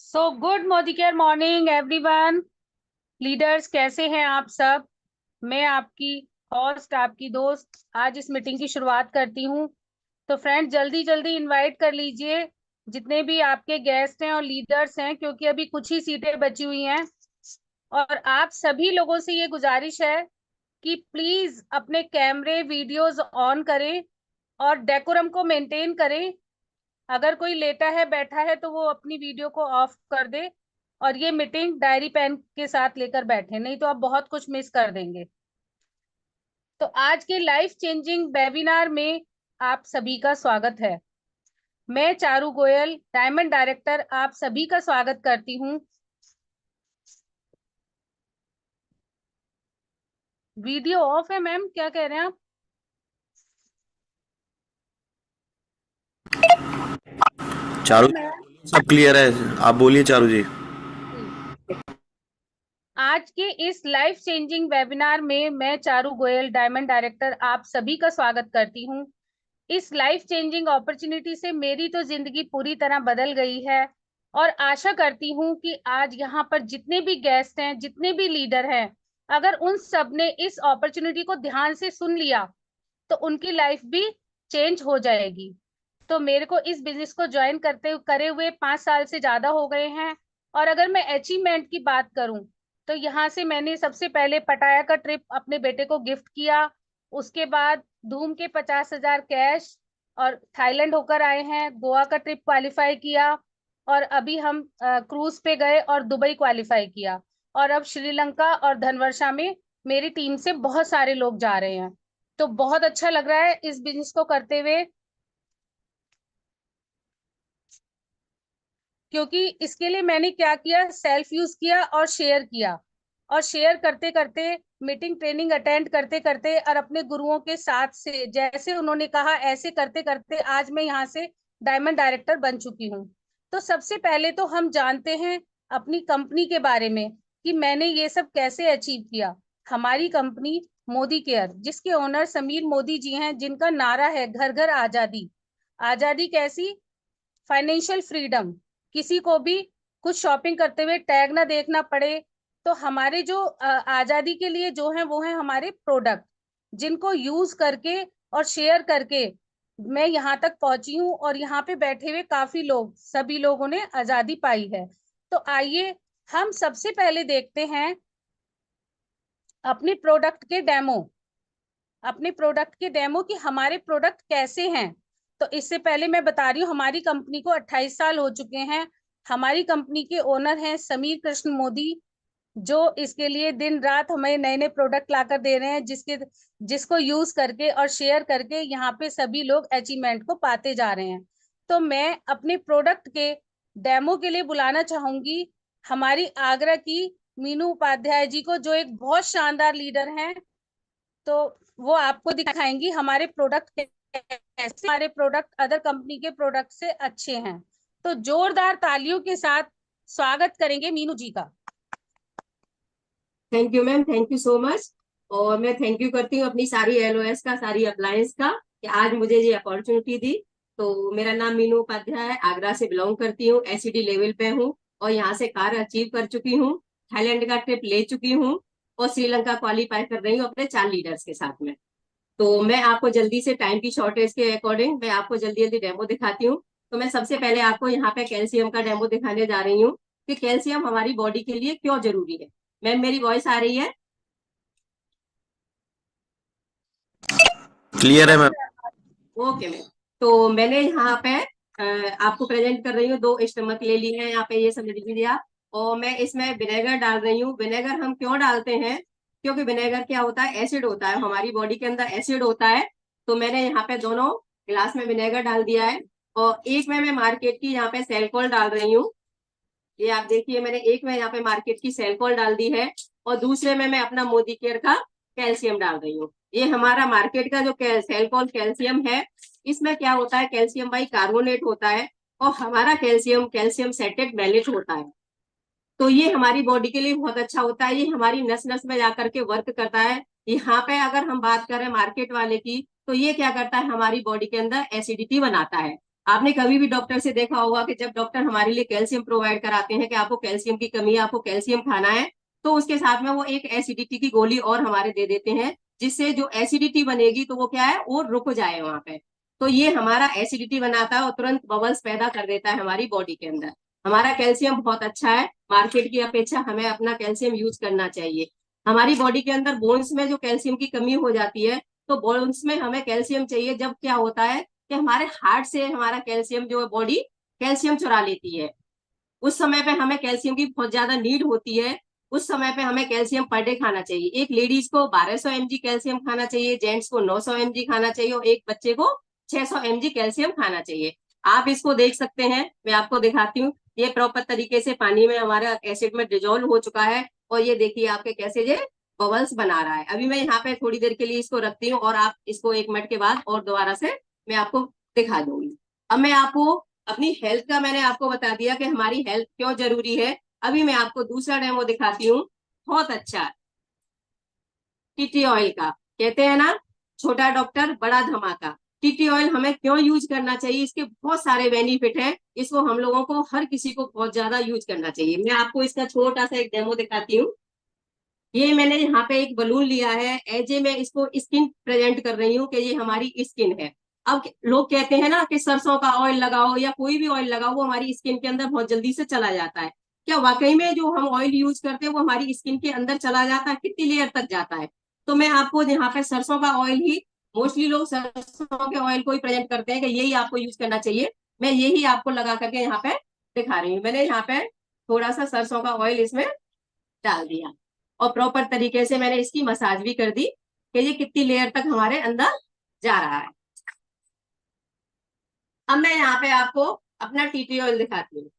So good Modi care morning everyone. Leaders कैसे हैं आप सब। मैं आपकी होस्ट, आपकी दोस्त आज इस मीटिंग की शुरुआत करती हूँ। तो फ्रेंड, जल्दी जल्दी इनवाइट कर लीजिए जितने भी आपके गेस्ट हैं और लीडर्स हैं, क्योंकि अभी कुछ ही सीटें बची हुई हैं। और आप सभी लोगों से ये गुजारिश है कि प्लीज अपने कैमरे वीडियोस ऑन करें और डेकोरम को मेंटेन करें। अगर कोई लेटा है बैठा है तो वो अपनी वीडियो को ऑफ कर दे और ये मीटिंग डायरी पेन के साथ लेकर बैठे, नहीं तो आप बहुत कुछ मिस कर देंगे। तो आज के लाइफ चेंजिंग वेबिनार में आप सभी का स्वागत है। मैं चारू गोयल, डायमंड डायरेक्टर, आप सभी का स्वागत करती हूँ। वीडियो ऑफ है मैम, क्या कह रहे हैं आप? चारू सब क्लियर है, आप बोलिए चारू जी। आज के इस लाइफ चेंजिंग वेबिनार में मैं चारू गोयल, डायमंड डायरेक्टर, आप सभी का स्वागत करती हूँ। इस लाइफ चेंजिंग अपॉर्चुनिटी से मेरी तो जिंदगी पूरी तरह बदल गई है और आशा करती हूँ कि आज यहाँ पर जितने भी गेस्ट हैं, जितने भी लीडर हैं, अगर उन सब ने इस अपॉर्चुनिटी को ध्यान से सुन लिया तो उनकी लाइफ भी चेंज हो जाएगी। तो मेरे को इस बिजनेस को ज्वाइन करते करे हुए 5 साल से ज्यादा हो गए हैं। और अगर मैं अचीवमेंट की बात करूं तो यहाँ से मैंने सबसे पहले पटाया का ट्रिप अपने बेटे को गिफ्ट किया। उसके बाद धूम के 50,000 कैश और थाईलैंड होकर आए हैं। गोवा का ट्रिप क्वालिफाई किया और अभी हम क्रूज पे गए और दुबई क्वालिफाई किया। और अब श्रीलंका और धनवर्षा में मेरी टीम से बहुत सारे लोग जा रहे हैं। तो बहुत अच्छा लग रहा है इस बिजनेस को करते हुए, क्योंकि इसके लिए मैंने क्या किया, सेल्फ यूज किया और शेयर किया। और शेयर करते करते, मीटिंग ट्रेनिंग अटेंड करते करते और अपने गुरुओं के साथ से जैसे उन्होंने कहा ऐसे करते करते आज मैं यहाँ से डायमंड डायरेक्टर बन चुकी हूँ। तो सबसे पहले तो हम जानते हैं अपनी कंपनी के बारे में कि मैंने ये सब कैसे अचीव किया। हमारी कंपनी मोदी केयर, जिसके ओनर समीर मोदी जी हैं, जिनका नारा है घर घर आजादी। आजादी कैसी? Financial freedom. किसी को भी कुछ शॉपिंग करते हुए टैग ना देखना पड़े। तो हमारे जो आजादी के लिए जो है वो है हमारे प्रोडक्ट, जिनको यूज करके और शेयर करके मैं यहाँ तक पहुंची हूँ और यहाँ पे बैठे हुए काफी लोग, सभी लोगों ने आजादी पाई है। तो आइए हम सबसे पहले देखते हैं अपने प्रोडक्ट के डेमो, अपने प्रोडक्ट के डेमो कि हमारे प्रोडक्ट कैसे हैं। तो इससे पहले मैं बता रही हूँ, हमारी कंपनी को 28 साल हो चुके हैं। हमारी कंपनी के ओनर हैं समीर कृष्ण मोदी, जो इसके लिए दिन रात हमें नए नए प्रोडक्ट लाकर दे रहे हैं, जिसको यूज करके और शेयर करके यहाँ पे सभी लोग अचीवमेंट को पाते जा रहे हैं। तो मैं अपने प्रोडक्ट के डेमो के लिए बुलाना चाहूंगी हमारी आगरा की मीनू उपाध्याय जी को, जो एक बहुत शानदार लीडर हैं। तो वो आपको दिखाएंगी हमारे प्रोडक्ट कैसे, हमारे प्रोडक्ट अदर कंपनी के प्रोडक्ट से अच्छे हैं। तो जोरदार तालियों के साथ स्वागत करेंगे मीनू जी का। Thank you ma'am, thank you so much. और मैं थैंक यू करती हूँ अपनी सारी एलओएस का, सारी अप्लायंस का, कि आज मुझे ये अपॉर्चुनिटी दी। तो मेरा नाम मीनू उपाध्याय है, आगरा से बिलोंग करती हूँ, एसईडी लेवल पे हूँ और यहाँ से कार्य अचीव कर चुकी हूँ। थाईलैंड का ट्रिप ले चुकी हूँ और श्रीलंका क्वालिफाई कर रही हूँ अपने 4 लीडर्स के साथ में। तो मैं आपको जल्दी से, टाइम की शॉर्टेज के अकॉर्डिंग, मैं आपको जल्दी जल्दी डेमो दिखाती हूँ। तो मैं सबसे पहले आपको यहाँ पे कैल्शियम का डेमो दिखाने जा रही हूँ कि कैल्शियम हमारी बॉडी के लिए क्यों जरूरी है। मैम मेरी वॉइस आ रही है? क्लियर है मैम। Okay ma'am. तो मैंने यहाँ पे आपको प्रेजेंट कर रही हूँ, 2 स्टमक ले लिए हैं यहाँ पे, ये सब लिख लीजिए आप। और मैं इसमें विनेगर डाल रही हूँ। विनेगर हम क्यों डालते हैं? क्योंकि विनेगर क्या होता है, एसिड होता है, हमारी बॉडी के अंदर एसिड होता है। तो मैंने यहाँ पे दोनों गिलास में विनेगर डाल दिया है। और एक में मैं मार्केट की यहाँ पे सेलकॉल डाल रही हूँ। ये आप देखिए, मैंने एक में यहाँ पे मार्केट की सेलकॉल डाल दी है और दूसरे में मैं अपना मोदी केयर का कैल्शियम डाल रही हूँ। ये हमारा मार्केट का जो सेलकॉल कैल्शियम है, इसमें क्या होता है, कैल्शियम बाई कार्बोनेट होता है और हमारा कैल्शियम कैल्शियम सेटेट मैलेट होता है। तो ये हमारी बॉडी के लिए बहुत अच्छा होता है। ये हमारी नस नस में जाकर के वर्क करता है। यहाँ पे अगर हम बात करें मार्केट वाले की, तो ये क्या करता है, हमारी बॉडी के अंदर एसिडिटी बनाता है। आपने कभी भी डॉक्टर से देखा होगा कि जब डॉक्टर हमारे लिए कैल्शियम प्रोवाइड कराते हैं कि आपको कैल्शियम की कमी है, आपको कैल्शियम खाना है, तो उसके साथ में वो एक एसिडिटी की गोली और हमारे दे देते हैं, जिससे जो एसिडिटी बनेगी तो वो क्या है, वो रुक जाए वहां पे। तो ये हमारा एसिडिटी बनाता है और तुरंत बबल्स पैदा कर देता है हमारी बॉडी के अंदर। हमारा कैल्शियम बहुत अच्छा है, मार्केट की अपेक्षा हमें अपना कैल्शियम यूज करना चाहिए। हमारी बॉडी के अंदर बोन्स में जो कैल्शियम की कमी हो जाती है, तो बोन्स में हमें कैल्शियम चाहिए। जब क्या होता है कि हमारे हार्ट से हमारा कैल्शियम जो है, बॉडी कैल्शियम चुरा लेती है, उस समय पे हमें कैल्शियम की बहुत ज्यादा नीड होती है। उस समय पे हमें कैल्शियम पर डे खाना चाहिए। एक लेडीज को 1200 mg कैल्शियम खाना चाहिए, जेंट्स को 900 mg खाना चाहिए और एक बच्चे को 600 mg कैल्शियम खाना चाहिए। आप इसको देख सकते हैं, मैं आपको दिखाती हूँ। ये प्रॉपर तरीके से पानी में हमारा एसिड में डिजोल्व हो चुका है और ये देखिए आपके कैसे ये बबल्स बना रहा है। अभी मैं यहाँ पे थोड़ी देर के लिए इसको रखती हूँ और आप इसको 1 मिनट के बाद और दोबारा से मैं आपको दिखा दूंगी। अब मैं आपको अपनी हेल्थ का, मैंने आपको बता दिया कि हमारी हेल्थ क्यों जरूरी है। अभी मैं आपको दूसरा डेमो दिखाती हूँ, बहुत अच्छा। टीटी ऑयल का कहते हैं ना, छोटा डॉक्टर बड़ा धमाका। टीटी ऑयल हमें क्यों यूज करना चाहिए, इसके बहुत सारे बेनिफिट हैं। इसको हम लोगों को, हर किसी को बहुत ज्यादा यूज करना चाहिए। मैं आपको इसका छोटा सा एक डेमो दिखाती हूँ। ये मैंने यहाँ पे एक बलून लिया है, एज ए मैं इसको स्किन प्रेजेंट कर रही हूँ कि ये हमारी स्किन है। अब लोग कहते हैं ना कि सरसों का ऑयल लगाओ या कोई भी ऑयल लगाओ, वो हमारी स्किन के अंदर बहुत जल्दी से चला जाता है। क्या वाकई में जो हम ऑयल यूज करते हैं वो हमारी स्किन के अंदर चला जाता है, कितनी लेयर तक जाता है? तो मैं आपको यहाँ पे सरसों का ऑयल ही, मोस्टली लोग सरसों के ऑयल को ही प्रेजेंट करते हैं कि यही आपको यूज करना चाहिए। मैं यही आपको लगा करके यहाँ पे दिखा रही हूँ। मैंने यहाँ पे थोड़ा सा सरसों का ऑयल इसमें डाल दिया और प्रॉपर तरीके से मैंने इसकी मसाज भी कर दी कि ये कितनी लेयर तक हमारे अंदर जा रहा है। अब मैं यहाँ पे आपको अपना टीटी ऑयल दिखाती हूँ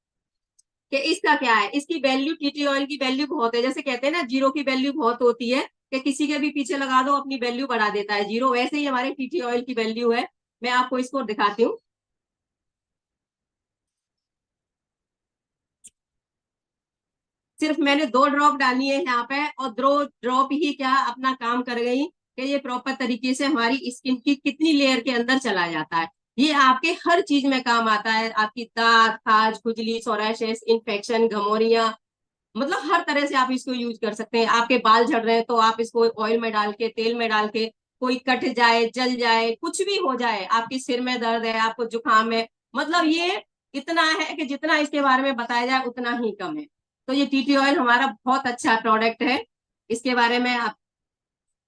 कि इसका क्या है। इसकी वैल्यू, टीटी ऑयल की वैल्यू बहुत है। जैसे कहते हैं ना, जीरो की वैल्यू बहुत होती है, कि किसी के भी पीछे लगा दो अपनी वैल्यू बढ़ा देता है जीरो, वैसे ही हमारे टीटी ऑयल की वैल्यू है। मैं आपको इसको दिखाती हूँ। सिर्फ मैंने 2 ड्रॉप डाली है यहाँ पे और 2 ड्रॉप ही क्या अपना काम कर गई कि ये प्रॉपर तरीके से हमारी स्किन की कितनी लेयर के अंदर चला जाता है। ये आपके हर चीज में काम आता है, आपकी दांत, खाज, खुजली, सोरायसिस, इन्फेक्शन, घमौरियां, मतलब हर तरह से आप इसको यूज कर सकते हैं। आपके बाल झड़ रहे हैं तो आप इसको ऑयल में डाल के, तेल में डाल के, कोई कट जाए, जल जाए, कुछ भी हो जाए, आपके सिर में दर्द है, आपको जुकाम है, मतलब ये इतना है कि जितना इसके बारे में बताया जाए उतना ही कम है। तो ये टीटी ऑयल हमारा बहुत अच्छा प्रोडक्ट है। इसके बारे में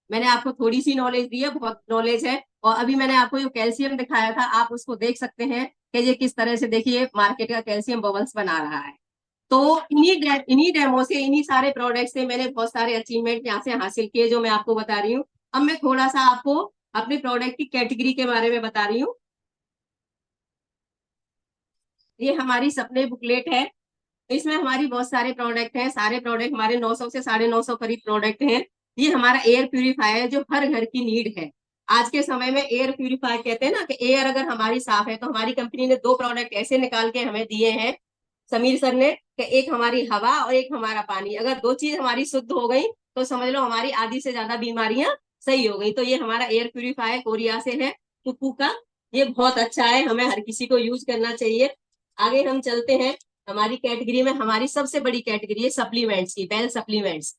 मैंने आपको थोड़ी सी नॉलेज दी है, बहुत नॉलेज है। और अभी मैंने आपको जो कैल्शियम दिखाया था, आप उसको देख सकते हैं कि ये किस तरह से, देखिए, मार्केट का कैल्शियम बबल्स बना रहा है। तो इन्हीं डेमो से, इन्हीं सारे प्रोडक्ट से मैंने बहुत सारे अचीवमेंट यहाँ से हासिल किए, जो मैं आपको बता रही हूँ। अब मैं थोड़ा सा आपको अपने प्रोडक्ट की कैटेगरी के बारे में बता रही हूँ। ये हमारी सप्लाई बुकलेट है, इसमें हमारी बहुत सारे प्रोडक्ट हैं। सारे प्रोडक्ट हमारे 900 से 950 करीब प्रोडक्ट हैं। ये हमारा एयर प्यूरिफायर है, जो हर घर की नीड है। आज के समय में एयर प्यूरिफायर कहते हैं ना कि एयर अगर हमारी साफ है, तो हमारी कंपनी ने 2 प्रोडक्ट ऐसे निकाल के हमें दिए हैं, समीर सर ने, कि एक हमारी हवा और एक हमारा पानी। अगर 2 चीज हमारी शुद्ध हो गई तो समझ लो हमारी आधी से ज्यादा बीमारियां सही हो गई। तो ये हमारा एयर प्यूरिफायर कोरिया से है, कुकू का। ये बहुत अच्छा है, हमें हर किसी को यूज करना चाहिए। आगे हम चलते हैं। हमारी कैटेगरी में हमारी सबसे बड़ी कैटेगरी है सप्लीमेंट्स की, बेल सप्लीमेंट्स।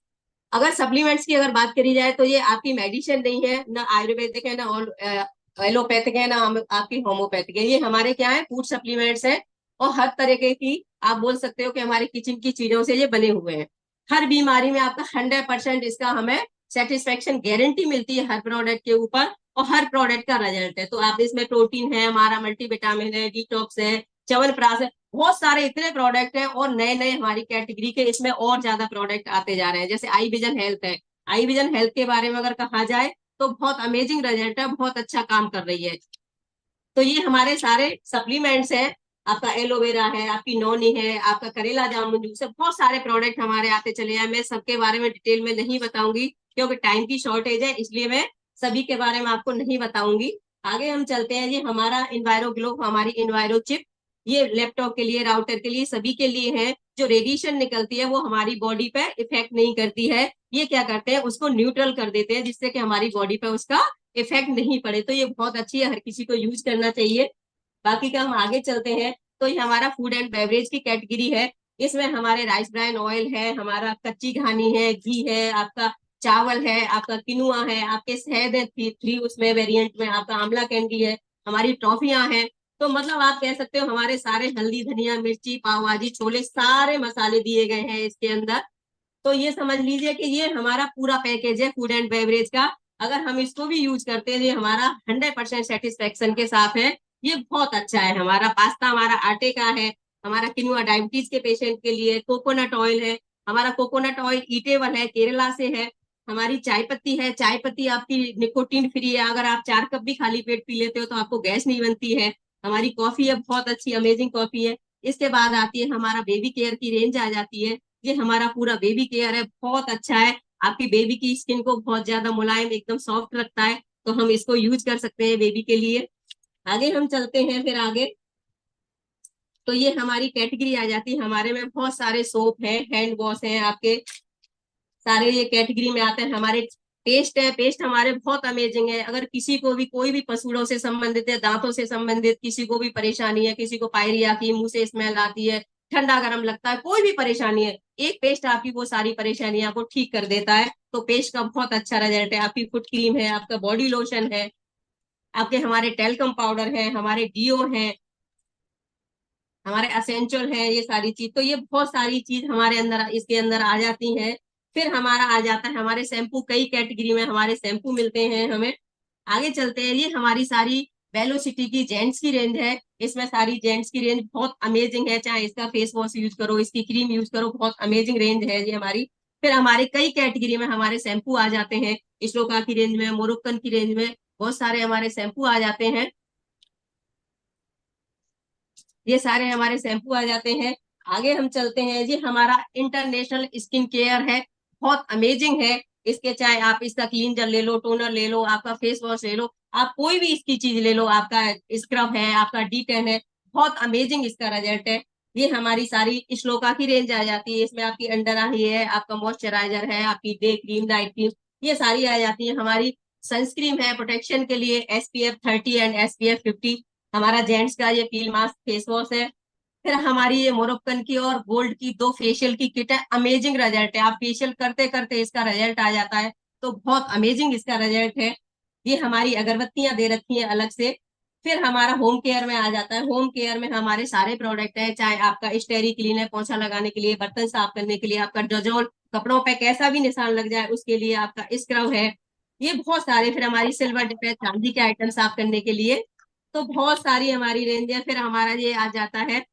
अगर सप्लीमेंट्स की अगर बात करी जाए, तो ये आपकी मेडिसिन नहीं है, ना आयुर्वेदिक है, ना एलोपैथिक है, ना आपकी होम्योपैथिक है। ये हमारे क्या है, फूड सप्लीमेंट्स है। और हर तरह की, आप बोल सकते हो कि हमारे किचन की चीजों से ये बने हुए हैं। हर बीमारी में आपका 100% इसका हमें सेटिस्फेक्शन गारंटी मिलती है हर प्रोडक्ट के ऊपर, और हर प्रोडक्ट का रिजल्ट है। तो आप इसमें प्रोटीन है, हमारा मल्टीविटामिन है, डिटॉक्स है, च्यवनप्राश है, बहुत सारे इतने प्रोडक्ट हैं। और नए नए हमारी कैटेगरी के इसमें और ज्यादा प्रोडक्ट आते जा रहे हैं। जैसे आई विजन हेल्थ है। आई विजन हेल्थ के बारे में अगर कहा जाए तो बहुत अमेजिंग रिजल्ट है, बहुत अच्छा काम कर रही है। तो ये हमारे सारे सप्लीमेंट्स हैं। आपका एलोवेरा है, आपकी नोनी है, आपका करेला जामुन जूस है, बहुत सारे प्रोडक्ट हमारे आते चले हैं। मैं सबके बारे में डिटेल में नहीं बताऊंगी क्योंकि टाइम की शॉर्टेज है, इसलिए मैं सभी के बारे में आपको नहीं बताऊंगी। आगे हम चलते हैं। ये हमारा इन्वायरो ग्लो, हमारी इन्वायरो चिप, ये लैपटॉप के लिए, राउटर के लिए, सभी के लिए है। जो रेडिएशन निकलती है वो हमारी बॉडी पे इफेक्ट नहीं करती है। ये क्या करते हैं, उसको न्यूट्रल कर देते हैं, जिससे कि हमारी बॉडी पे उसका इफेक्ट नहीं पड़े। तो ये बहुत अच्छी है, हर किसी को यूज करना चाहिए। बाकी का हम आगे चलते हैं। तो ये हमारा फूड एंड बेवरेज की कैटेगरी है। इसमें हमारे राइस ब्राइन ऑयल है, हमारा कच्ची घानी है, घी है, आपका चावल है, आपका किनुआ है, आपके शहद है, थ्री उसमें वेरिएंट में, आपका आंवला कैंडी है, हमारी टॉफियां हैं। तो मतलब आप कह सकते हो हमारे सारे हल्दी, धनिया, मिर्ची, पाव भाजी, छोले, सारे मसाले दिए गए हैं इसके अंदर। तो ये समझ लीजिए कि ये हमारा पूरा पैकेज है फूड एंड बेवरेज का। अगर हम इसको भी यूज करते हैं, ये हमारा 100% सेटिस्फेक्शन के साथ है। ये बहुत अच्छा है। हमारा पास्ता हमारा आटे का है, हमारा किनुआ डायबिटीज के पेशेंट के लिए, कोकोनट ऑयल है, हमारा कोकोनट ऑयल ईटेबल है, केरला से है। हमारी चाय पत्ती है, चाय पत्ती आपकी निकोटीन फ्री है, अगर आप 4 कप भी खाली पेट पी लेते हो तो आपको गैस नहीं बनती है। हमारी कॉफी है, बहुत अच्छी अमेजिंग कॉफी है। इसके बाद आती है हमारा बेबी केयर की रेंज आ जाती है। ये हमारा पूरा बेबी केयर है, बहुत अच्छा है। आपकी बेबी की स्किन को बहुत ज्यादा मुलायम, एकदम सॉफ्ट रखता है। तो हम इसको यूज कर सकते हैं बेबी के लिए। आगे हम चलते हैं फिर आगे। तो ये हमारी कैटेगरी आ जाती है। हमारे में बहुत सारे सोप हैं, हैंड वॉश हैं, आपके सारे ये कैटेगरी में आते हैं। हमारे पेस्ट है, पेस्ट हमारे बहुत अमेजिंग है। अगर किसी को भी कोई भी पसूड़ों से संबंधित है, दांतों से संबंधित किसी को भी परेशानी है, किसी को पायरिया की, मुंह से स्मेल आती है, ठंडा गर्म लगता है, कोई भी परेशानी है, एक पेस्ट आपकी वो सारी परेशानियां को ठीक कर देता है। तो पेस्ट का बहुत अच्छा रिजल्ट है। आपकी फुट क्रीम है, आपका बॉडी लोशन है, आपके हमारे टेल्कम पाउडर है, हमारे डीओ है, हमारे असेंचुअल है, ये सारी चीज। तो ये बहुत सारी चीज हमारे अंदर इसके अंदर आ जाती हैं। फिर हमारा आ जाता है हमारे शैम्पू, कई कैटेगरी में हमारे शैम्पू मिलते हैं हमें। आगे चलते हैं। ये हमारी सारी वेलोसिटी की जेंट्स की रेंज है। इसमें सारी जेंट्स की रेंज बहुत अमेजिंग है। चाहे इसका फेस वॉश यूज करो, इसकी क्रीम यूज करो, बहुत अमेजिंग रेंज है ये हमारी। फिर हमारे कई कैटेगरी में हमारे शैम्पू आ जाते हैं। श्लोका की रेंज में, मोरक्कन की रेंज में बहुत सारे हमारे शैम्पू आ जाते हैं। ये सारे हमारे शैम्पू आ जाते हैं। आगे हम चलते हैं। ये हमारा इंटरनेशनल स्किन केयर है, बहुत अमेजिंग है। इसके चाहे आप इसका क्लींजर ले लो, टोनर ले लो, आपका फेस वॉश ले लो, आप कोई भी इसकी चीज ले लो, आपका स्क्रब है, आपका D10 है, बहुत अमेजिंग इसका रिजल्ट है। ये हमारी सारी श्लोका की रेंज आ जाती है। इसमें आपकी अंडर आई है, आपका मॉइस्चराइजर है, आपकी डे क्रीम, नाइट क्रीम, ये सारी आ जाती है। हमारी सनस्क्रीन है प्रोटेक्शन के लिए, SPF 30 एंड SPF 50। हमारा जेंट्स का ये पील मास्क फेस वॉश है। फिर हमारी ये मोरक्कन की और गोल्ड की 2 फेशियल की किट है। अमेजिंग रिजल्ट है, आप फेशियल करते करते इसका रिजल्ट आ जाता है। तो बहुत अमेजिंग इसका रिजल्ट है। ये हमारी अगरबत्तियां दे रखी है अलग से। फिर हमारा होम केयर में आ जाता है। होम केयर में हमारे सारे प्रोडक्ट हैं, चाहे आपका स्टेरी क्लीन है, पोछा लगाने के लिए, बर्तन साफ करने के लिए, आपका डजोल, कपड़ों पे कैसा भी निशान लग जाए उसके लिए, आपका स्क्रब है, ये बहुत सारे। फिर हमारी सिल्वर डिफेक्ट, चांदी के आइटम साफ करने के लिए। तो बहुत सारी हमारी रेंज है। फिर हमारा ये आ जाता है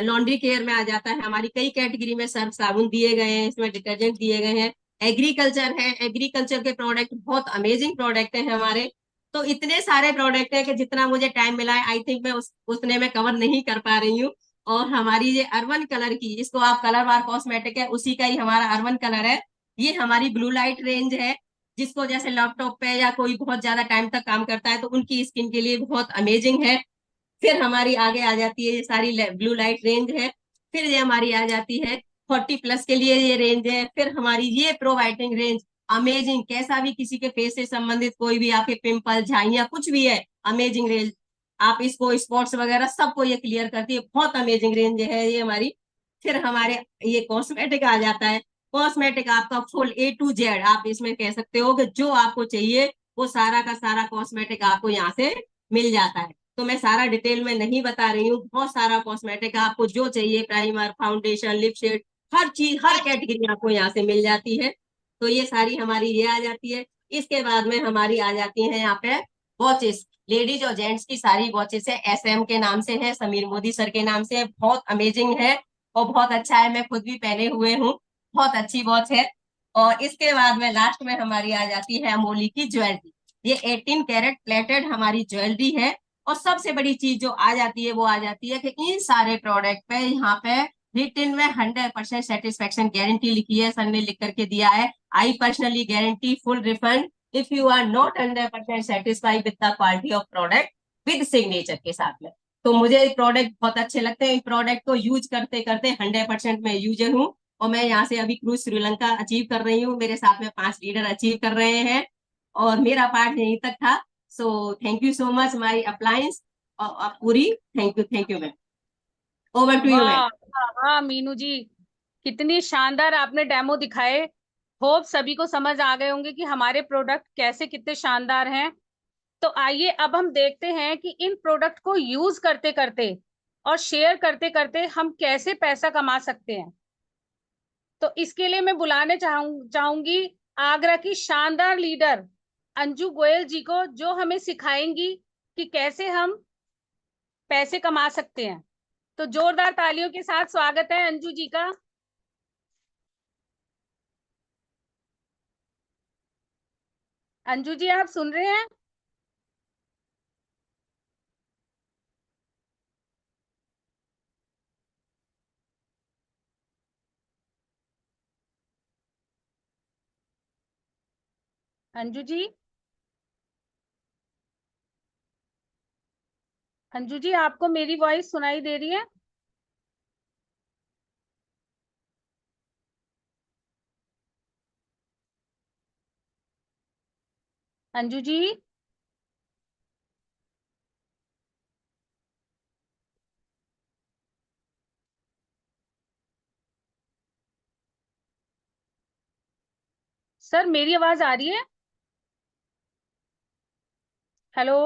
लॉन्ड्री केयर में आ जाता है। हमारी कई कैटेगरी में सर्फ साबुन दिए गए हैं, इसमें डिटर्जेंट दिए गए हैं। एग्रीकल्चर है, एग्रीकल्चर के प्रोडक्ट बहुत अमेजिंग प्रोडक्ट है हमारे। तो इतने सारे प्रोडक्ट है कि जितना मुझे टाइम मिला है, आई थिंक मैं उतने में कवर नहीं कर पा रही हूँ। और हमारी ये अर्बन कलर की, इसको आप कलर बार कॉस्मेटिक है, उसी का ही हमारा अर्बन कलर है। ये हमारी ब्लू लाइट रेंज है, जिसको जैसे लैपटॉप पे या कोई बहुत ज्यादा टाइम तक काम करता है तो उनकी स्किन के लिए बहुत अमेजिंग है। फिर हमारी आगे आ जाती है ये सारी ब्लू लाइट रेंज है। फिर ये हमारी आ जाती है 40+ के लिए ये रेंज है। फिर हमारी ये प्रो वाइटनिंग रेंज, अमेजिंग, कैसा भी किसी के फेस से संबंधित कोई भी आपके पिंपल, झाइयां, कुछ भी है, अमेजिंग रेंज। आप इसको स्पॉट्स वगैरह सबको ये क्लियर करती है, बहुत अमेजिंग रेंज है ये हमारी। फिर हमारे ये कॉस्मेटिक आ जाता है। कॉस्मेटिक आपका फुल A to Z, आप इसमें कह सकते हो कि जो आपको चाहिए वो सारा का सारा कॉस्मेटिक आपको यहाँ से मिल जाता है। तो मैं सारा डिटेल में नहीं बता रही हूँ, बहुत सारा कॉस्मेटिक आपको जो चाहिए, प्राइमर, फाउंडेशन, लिप शेड, हर चीज, हर कैटेगरी आपको यहाँ से मिल जाती है। तो ये सारी हमारी ये आ जाती है। इसके बाद में हमारी आ जाती है यहाँ पे वॉचेस। लेडीज और जेंट्स की सारी वॉचेस है, SM के नाम से है, समीर मोदी सर के नाम से है, बहुत अमेजिंग है और बहुत अच्छा है। मैं खुद भी पहने हुए हूँ, बहुत अच्छी वॉच है। और इसके बाद में लास्ट में हमारी आ जाती है अमोली की ज्वेलरी। ये 18 कैरेट प्लेटेड हमारी ज्वेलरी है और सबसे बड़ी चीज जो आ जाती है वो आ जाती है कि इन सारे प्रोडक्ट पे यहाँ पे रिटन में 100% सेटिस्फेक्शन गारंटी लिखी है, सर ने लिख करके दिया है। I personally guarantee full refund if you are not 100% satisfied with the quality of product, with signature के साथ में। तो मुझे प्रोडक्ट बहुत अच्छे लगते हैं। प्रोडक्ट को यूज करते करते 100% मैं यूजर हूँ, और मैं यहाँ से अभी क्रूज श्रीलंका अचीव कर रही हूँ, मेरे साथ में 5 लीडर अचीव कर रहे हैं, और मेरा पार्ट यहीं तक था। So thank you so much my appliance पूरी। Thank you ma'am. Over to you ma'am. वाह वाह मीनू जी, कितनी शानदार आपने डेमो दिखाए। होप सभी को समझ आ गए होंगे कि हमारे प्रोडक्ट कैसे कितने शानदार हैं। तो आइए अब हम देखते हैं कि इन प्रोडक्ट को यूज करते करते और शेयर करते करते हम कैसे पैसा कमा सकते हैं। तो इसके लिए मैं बुलाने चाहूंगी आगरा की शानदार लीडर अंजू गोयल जी को, जो हमें सिखाएंगी कि कैसे हम पैसे कमा सकते हैं। तो जोरदार तालियों के साथ स्वागत है अंजू जी का। अंजू जी आप सुन रहे हैं? अंजू जी, अंजू जी आपको मेरी वॉइस सुनाई दे रही है? अंजू जी, सर मेरी आवाज आ रही है? Hello,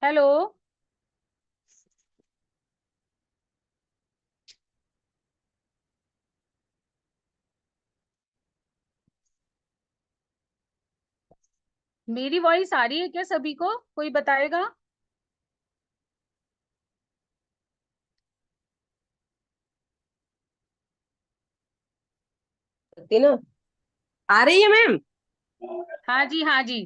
hello. मेरी वॉइस आ रही है क्या सभी को? कोई बताएगा? ना, आ रही है मैम? हाँ जी, हाँ जी।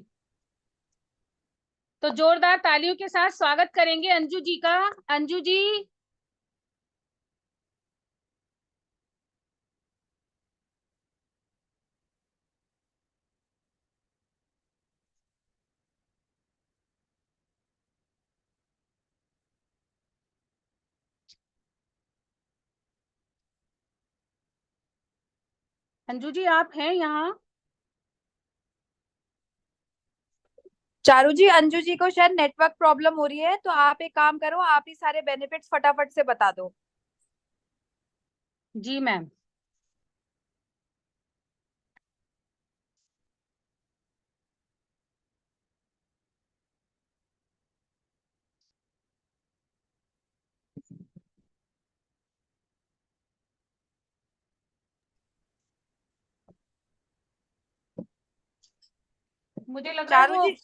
तो जोरदार तालियों के साथ स्वागत करेंगे अंजू जी का। अंजू जी, अंजू जी आप हैं यहाँ? चारू जी, अंजू जी को शायद नेटवर्क प्रॉब्लम हो रही है, तो आप एक काम करो, आप ही सारे बेनिफिट्स फटाफट से बता दो। जी मैम। मुझे लग रहा है चारू वो। जी,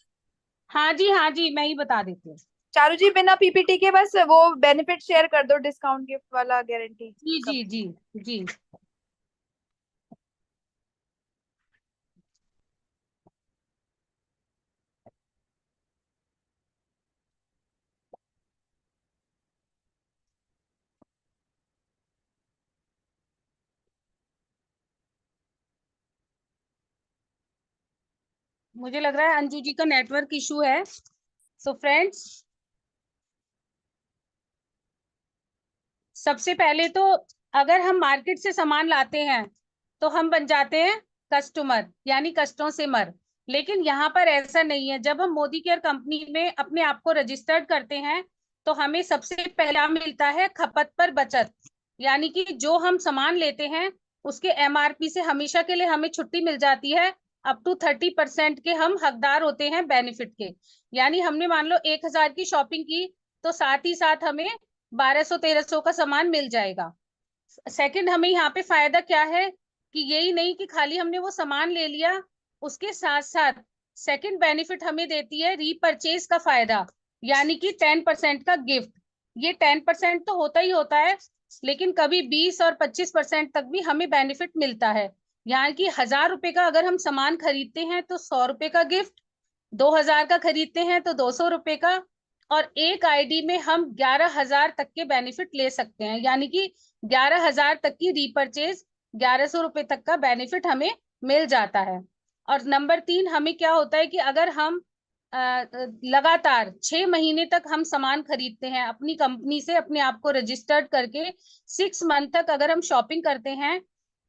हाँ जी, हाँ जी, मैं ही बता देती हूँ। चारू जी बिना पीपीटी के बस वो बेनिफिट शेयर कर दो, डिस्काउंट गिफ्ट वाला गारंटी जी का। जी जी जी। मुझे लग रहा है अंजू जी का नेटवर्क इशू है। सो फ्रेंड्स, सबसे पहले तो अगर हम मार्केट से सामान लाते हैं तो हम बन जाते हैं कस्टमर, यानी कस्टमर। लेकिन यहाँ पर ऐसा नहीं है। जब हम मोदी केयर कंपनी में अपने आप को रजिस्टर्ड करते हैं तो हमें सबसे पहला मिलता है खपत पर बचत, यानी कि जो हम सामान लेते हैं उसके एमआरपी से हमेशा के लिए हमें छुट्टी मिल जाती है। अप टू 30% के हम हकदार होते हैं बेनिफिट के। यानी हमने मान लो 1,000 की शॉपिंग की तो साथ ही साथ हमें 1,200-1,300 का सामान मिल जाएगा। सेकंड, हमें यहाँ पे फायदा क्या है कि यही नहीं कि खाली हमने वो सामान ले लिया, उसके साथ साथ सेकंड बेनिफिट हमें देती है रीपरचेज का फायदा, यानी कि 10% का गिफ्ट। ये 10% तो होता ही होता है, लेकिन कभी 20 और 25% तक भी हमें बेनिफिट मिलता है। यहाँ की 1000 रुपए का अगर हम सामान खरीदते हैं तो 100 रुपए का गिफ्ट, 2000 का खरीदते हैं तो 200 रुपए का, और एक आईडी में हम 11,000 तक के बेनिफिट ले सकते हैं। यानी कि 11,000 तक की रीपरचेज, 1100 रुपए तक का बेनिफिट हमें मिल जाता है। और नंबर 3, हमें क्या होता है कि अगर हम लगातार 6 महीने तक हम सामान खरीदते हैं अपनी कंपनी से, अपने आप को रजिस्टर्ड करके 6 मंथ तक अगर हम शॉपिंग करते हैं,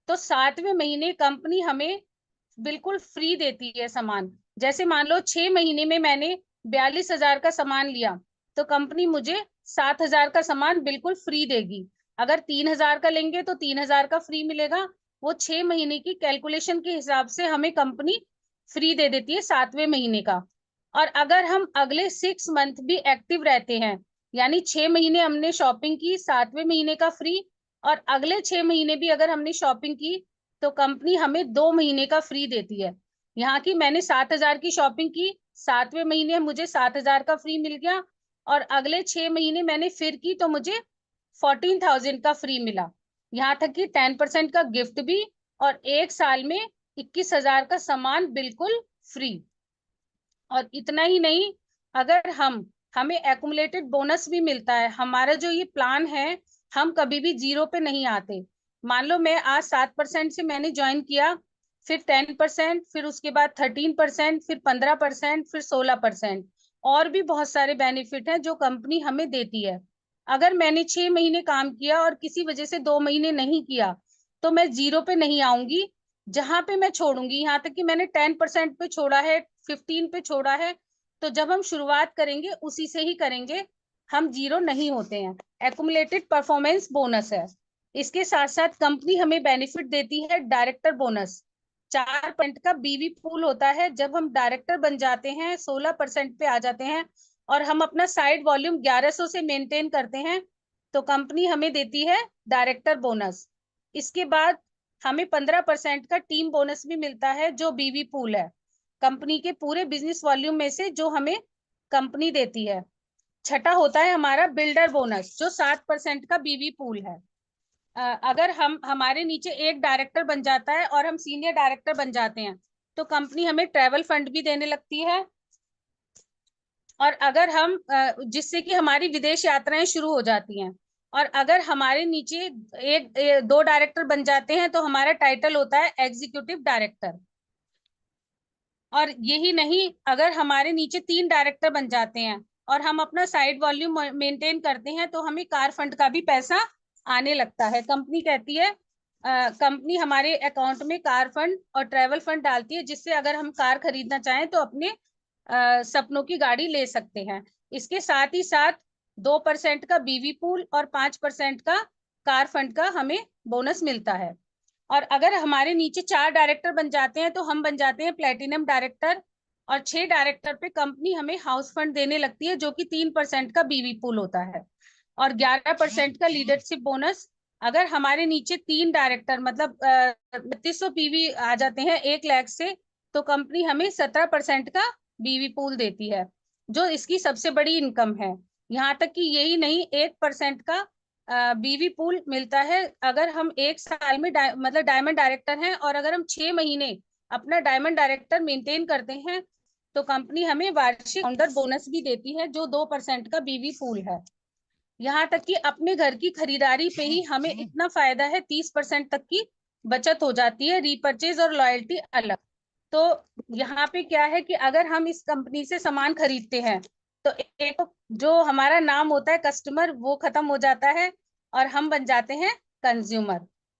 तो 7वें महीने कंपनी हमें बिल्कुल फ्री देती है सामान। जैसे मान लो 6 महीने में मैंने 42,000 का सामान लिया, तो कंपनी मुझे 7,000 का सामान बिल्कुल फ्री देगी। अगर 3,000 का लेंगे तो 3,000 का फ्री मिलेगा। वो 6 महीने की कैलकुलेशन के हिसाब से हमें कंपनी फ्री दे देती है 7वें महीने का। और अगर हम अगले 6 मंथ भी एक्टिव रहते हैं, यानी 6 महीने हमने शॉपिंग की, 7वें महीने का फ्री, और अगले 6 महीने भी अगर हमने शॉपिंग की, तो कंपनी हमें 2 महीने का फ्री देती है। यहाँ की मैंने 7,000 की शॉपिंग की, 7वें महीने मुझे 7,000 का फ्री मिल गया, और अगले 6 महीने मैंने फिर की तो मुझे 14,000 का फ्री मिला। यहाँ तक कि 10% का गिफ्ट भी, और 1 साल में 21,000 का सामान बिल्कुल फ्री। और इतना ही नहीं, अगर हमें एक्युमुलेटेड बोनस भी मिलता है। हमारा जो ये प्लान है, हम कभी भी जीरो पे नहीं आते। मान लो मैं आज 7% से मैंने ज्वाइन किया, फिर 10%, फिर उसके बाद 13%, फिर 15%, फिर 16%। और भी बहुत सारे बेनिफिट हैं जो कंपनी हमें देती है। अगर मैंने 6 महीने काम किया और किसी वजह से 2 महीने नहीं किया, तो मैं जीरो पे नहीं आऊंगी। जहां पे मैं छोड़ूंगी, यहाँ तक कि मैंने 10% पे छोड़ा है, 15 पे छोड़ा है, तो जब हम शुरुआत करेंगे उसी से ही करेंगे, हम जीरो नहीं होते हैं। एक्युमुलेटेड परफॉर्मेंस बोनस है। इसके साथ साथ कंपनी हमें बेनिफिट देती है डायरेक्टर बोनस। 4% का बीवी पूल होता है। जब हम डायरेक्टर बन जाते हैं, 16% पे आ जाते हैं, और हम अपना साइड वॉल्यूम 1100 से मेंटेन करते हैं, तो कंपनी हमें देती है डायरेक्टर बोनस। इसके बाद हमें 15% का टीम बोनस भी मिलता है, जो बीवी पूल है, कंपनी के पूरे बिजनेस वॉल्यूम में से जो हमें कंपनी देती है। छठा होता है हमारा बिल्डर बोनस, जो 7% का बीवी पूल है। अगर हम हमारे नीचे एक डायरेक्टर बन जाता है और हम सीनियर डायरेक्टर बन जाते हैं, तो कंपनी हमें ट्रैवल फंड भी देने लगती है। और अगर हम जिससे कि हमारी विदेश यात्राएं शुरू हो जाती हैं। और अगर हमारे नीचे दो डायरेक्टर बन जाते हैं, तो हमारा टाइटल होता है एग्जीक्यूटिव डायरेक्टर। और यही नहीं, अगर हमारे नीचे 3 डायरेक्टर बन जाते हैं और हम अपना साइड वॉल्यूम मेंटेन करते हैं, तो हमें कार फंड का भी पैसा आने लगता है। कंपनी कहती है, कंपनी हमारे अकाउंट में कार फंड और ट्रैवल फंड डालती है, जिससे अगर हम कार खरीदना चाहें तो अपने सपनों की गाड़ी ले सकते हैं। इसके साथ ही साथ 2% का बीवी पूल और 5% का कार फंड का हमें बोनस मिलता है। और अगर हमारे नीचे 4 डायरेक्टर बन जाते हैं, तो हम बन जाते हैं प्लेटिनम डायरेक्टर। और 6 डायरेक्टर पे कंपनी हमें हाउस फंड देने लगती है, जो कि 3% का बीवी पूल होता है, और 11% का लीडरशिप बोनस। अगर हमारे नीचे 3 डायरेक्टर, मतलब 3200 पीवी आ जाते हैं 1 लाख से, तो कंपनी हमें 17% का बीवी पूल देती है, जो इसकी सबसे बड़ी इनकम है। यहाँ तक कि यही नहीं, 1% का बीवी पूल मिलता है अगर हम 1 साल में मतलब डायमंड डायरेक्टर हैं, और अगर हम 6 महीने अपना डायमंड डायरेक्टर मेंटेन करते हैं, तो कंपनी हमें वार्षिक फाउंडर बोनस भी देती है, जो 2% का बीवी पूल है। यहाँ तक कि अपने घर की खरीदारी पे ही हमें इतना फायदा है, 30% तक की बचत हो जाती है, रीपरचेज और लॉयल्टी अलग। तो यहाँ पे क्या है कि अगर हम इस कंपनी से सामान खरीदते हैं, तो एक जो हमारा नाम होता है कस्टमर, वो खत्म हो जाता है, और हम बन जाते हैं कंज्यूमर।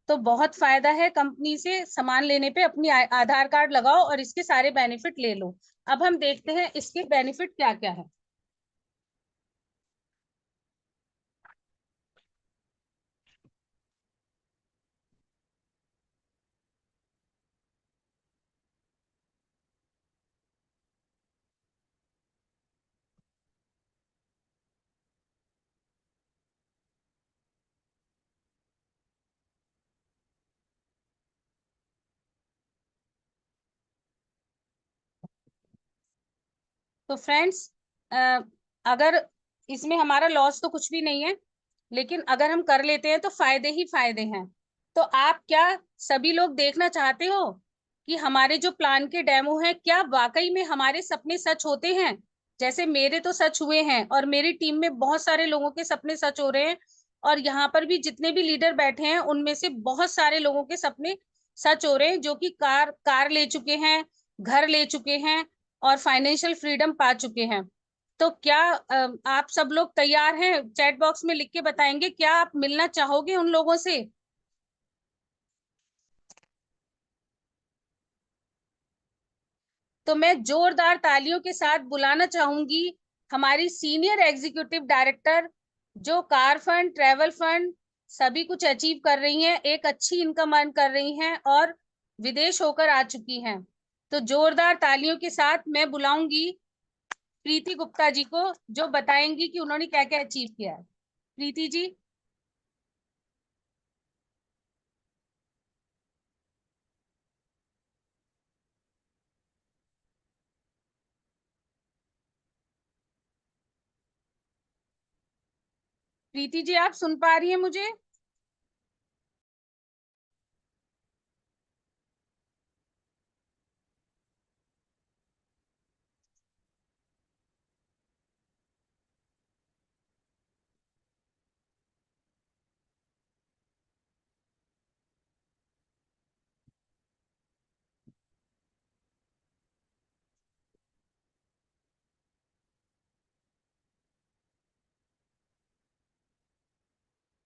तो बहुत फायदा है कंपनी से सामान लेने पे। अपनी आधार कार्ड लगाओ और इसके सारे बेनिफिट ले लो। अब हम देखते हैं इसके बेनिफिट क्या क्या है। तो फ्रेंड्स, अगर इसमें हमारा लॉस तो कुछ भी नहीं है, लेकिन अगर हम कर लेते हैं तो फायदे ही फायदे हैं। तो आप क्या सभी लोग देखना चाहते हो कि हमारे जो प्लान के डेमो हैं क्या वाकई में हमारे सपने सच होते हैं? जैसे मेरे तो सच हुए हैं और मेरी टीम में बहुत सारे लोगों के सपने सच हो रहे हैं, और यहाँ पर भी जितने भी लीडर बैठे हैं उनमें से बहुत सारे लोगों के सपने सच हो रहे हैं, जो कि कार कार ले चुके हैं, घर ले चुके हैं और फाइनेंशियल फ्रीडम पा चुके हैं। तो क्या आप सब लोग तैयार हैं? चैट बॉक्स में लिख के बताएंगे क्या आप मिलना चाहोगे उन लोगों से? तो मैं जोरदार तालियों के साथ बुलाना चाहूंगी हमारी सीनियर एग्जीक्यूटिव डायरेक्टर, जो कार फंड, ट्रेवल फंड सभी कुछ अचीव कर रही हैं, एक अच्छी इनकम अर्न कर रही हैं और विदेश होकर आ चुकी हैं। तो जोरदार तालियों के साथ मैं बुलाऊंगी प्रीति गुप्ता जी को, जो बताएंगी कि उन्होंने क्या क्या अचीव किया है। प्रीति जी। प्रीति जी, आप सुन पा रही हैं मुझे?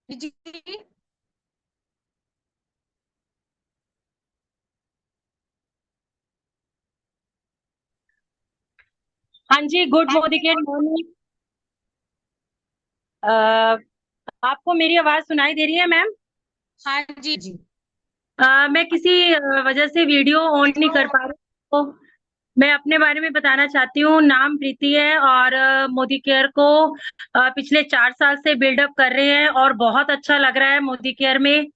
जी। हाँ जी, गुड मॉर्निंग। आपको मेरी आवाज सुनाई दे रही है मैम? हाँ जी जी। मैं किसी वजह से वीडियो ऑन नहीं कर पा रही, तो मैं अपने बारे में बताना चाहती हूँ। नाम प्रीति है और मोदी केयर को पिछले 4 साल से बिल्डअप कर रहे हैं और बहुत अच्छा लग रहा है मोदी केयर में।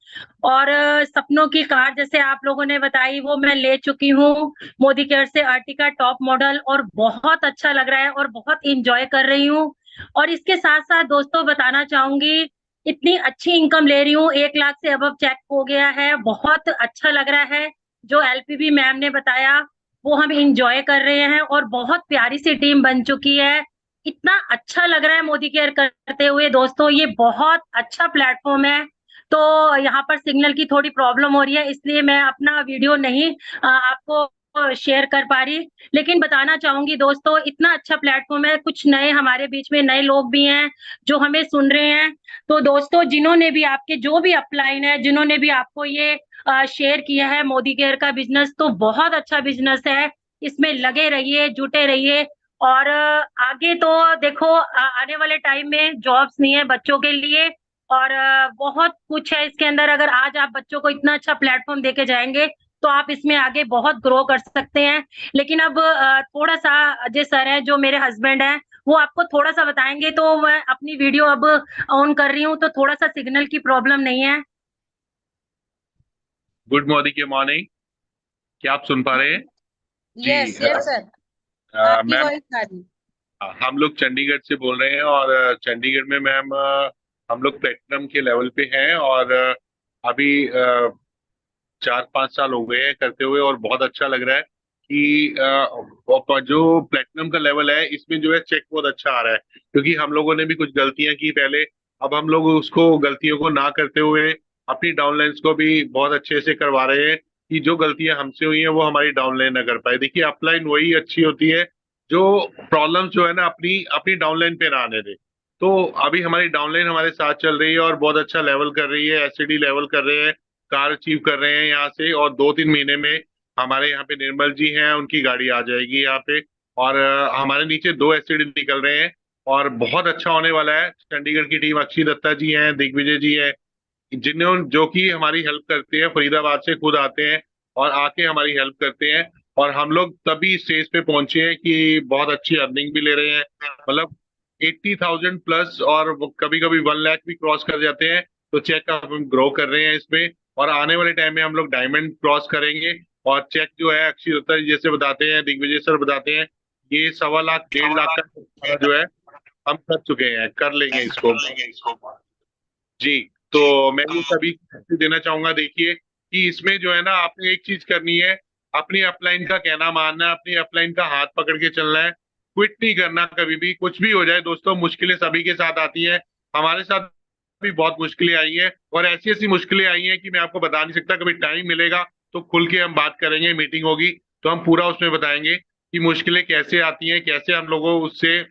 और सपनों की कार जैसे आप लोगों ने बताई वो मैं ले चुकी हूँ मोदी केयर से, अर्टिका टॉप मॉडल, और बहुत अच्छा लग रहा है और बहुत इंजॉय कर रही हूँ। और इसके साथ साथ दोस्तों बताना चाहूंगी, इतनी अच्छी इनकम ले रही हूँ, 1 लाख से अबव चेक हो गया है, बहुत अच्छा लग रहा है। जो एलपीबी मैम ने बताया वो हम इंजॉय कर रहे हैं और बहुत प्यारी सी टीम बन चुकी है। इतना अच्छा लग रहा है मोदी केयर करते हुए दोस्तों, ये बहुत अच्छा प्लेटफॉर्म है। तो यहाँ पर सिग्नल की थोड़ी प्रॉब्लम हो रही है, इसलिए मैं अपना वीडियो नहीं आपको शेयर कर पा रही, लेकिन बताना चाहूंगी दोस्तों, इतना अच्छा प्लेटफॉर्म है। कुछ नए हमारे बीच में नए लोग भी हैं जो हमें सुन रहे हैं। तो दोस्तों जिन्होंने भी आपके जो भी अपलाइन है, जिन्होंने भी आपको ये शेयर किया है मोदी केयर का बिजनेस, तो बहुत अच्छा बिजनेस है, इसमें लगे रहिए, जुटे रहिए। और आगे तो देखो आने वाले टाइम में जॉब्स नहीं है बच्चों के लिए, और बहुत कुछ है इसके अंदर। अगर आज आप बच्चों को इतना अच्छा प्लेटफॉर्म देके जाएंगे तो आप इसमें आगे बहुत ग्रो कर सकते हैं। लेकिन अब थोड़ा सा अजय सर है जो मेरे हस्बैंड हैं, वो आपको थोड़ा सा बताएंगे। तो मैं अपनी वीडियो अब ऑन कर रही हूँ, तो थोड़ा सा सिग्नल की प्रॉब्लम नहीं है। Good morning. क्या आप सुन पा रहे हैं? जी। यस यस सर, आपकी मैम, वॉइस आ रही। हम लोग चंडीगढ़ से बोल रहे हैं और चंडीगढ़ में मैम हम लोग प्लेटिनम के लेवल पे हैं और अभी 4-5 साल हो गए हैं करते हुए और बहुत अच्छा लग रहा है कि जो प्लेटिनम का लेवल है इसमें जो है चेक बहुत अच्छा आ रहा है, क्योंकि हम लोगों ने भी कुछ गलतियां की पहले। अब हम लोग उसको गलतियों को ना करते हुए अपनी डाउनलाइंस को भी बहुत अच्छे से करवा रहे हैं कि जो गलतियां हमसे हुई हैं वो हमारी डाउनलाइन ना कर पाए। देखिए, अपलाइन वही अच्छी होती है जो प्रॉब्लम जो है ना अपनी अपनी डाउनलाइन पे ना आने दे। तो अभी हमारी डाउनलाइन हमारे साथ चल रही है और बहुत अच्छा लेवल कर रही है, एससीडी लेवल कर रहे हैं, कार अचीव कर रहे हैं यहाँ से। और 2-3 महीने में हमारे यहाँ पे निर्मल जी हैं, उनकी गाड़ी आ जाएगी यहाँ पे। और हमारे नीचे 2 एससीडी निकल रहे हैं और बहुत अच्छा होने वाला है। चंडीगढ़ की टीम अक्षय दत्ता जी हैं, दिग्विजय जी हैं, जिन्होंने जो कि हमारी हेल्प करते हैं, फरीदाबाद से खुद आते हैं और आके हमारी हेल्प करते हैं। और हम लोग तभी स्टेज पे पहुंचे हैं कि बहुत अच्छी अर्निंग भी ले रहे हैं, मतलब 80,000 प्लस, और कभी कभी 1 लाख भी क्रॉस कर जाते हैं। तो चेक हम ग्रो कर रहे हैं इसमें, और आने वाले टाइम में हम लोग डायमंड क्रॉस करेंगे। और चेक जो है अक्षय दत्ता जी जैसे बताते हैं, दिग्विजय सर बताते हैं, ये 1.25 लाख 1.5 लाख का जो है हम कर चुके हैं, कर लेंगे इसको। जी। तो मैं ये सभी को देना चाहूंगा। देखिए कि इसमें जो है ना, आपने एक चीज करनी है, अपनी अपलाइन का कहना मानना है, अपनी अपलाइन का हाथ पकड़ के चलना है, क्विट नहीं करना कभी भी। कुछ भी हो जाए दोस्तों, मुश्किलें सभी के साथ आती हैं, हमारे साथ भी बहुत मुश्किलें आई हैं, और ऐसी ऐसी मुश्किलें आई हैं कि मैं आपको बता नहीं सकता। कभी टाइम मिलेगा तो खुल के हम बात करेंगे, मीटिंग होगी तो हम पूरा उसमें बताएंगे कि मुश्किलें कैसे आती हैं, कैसे हम लोगों उससे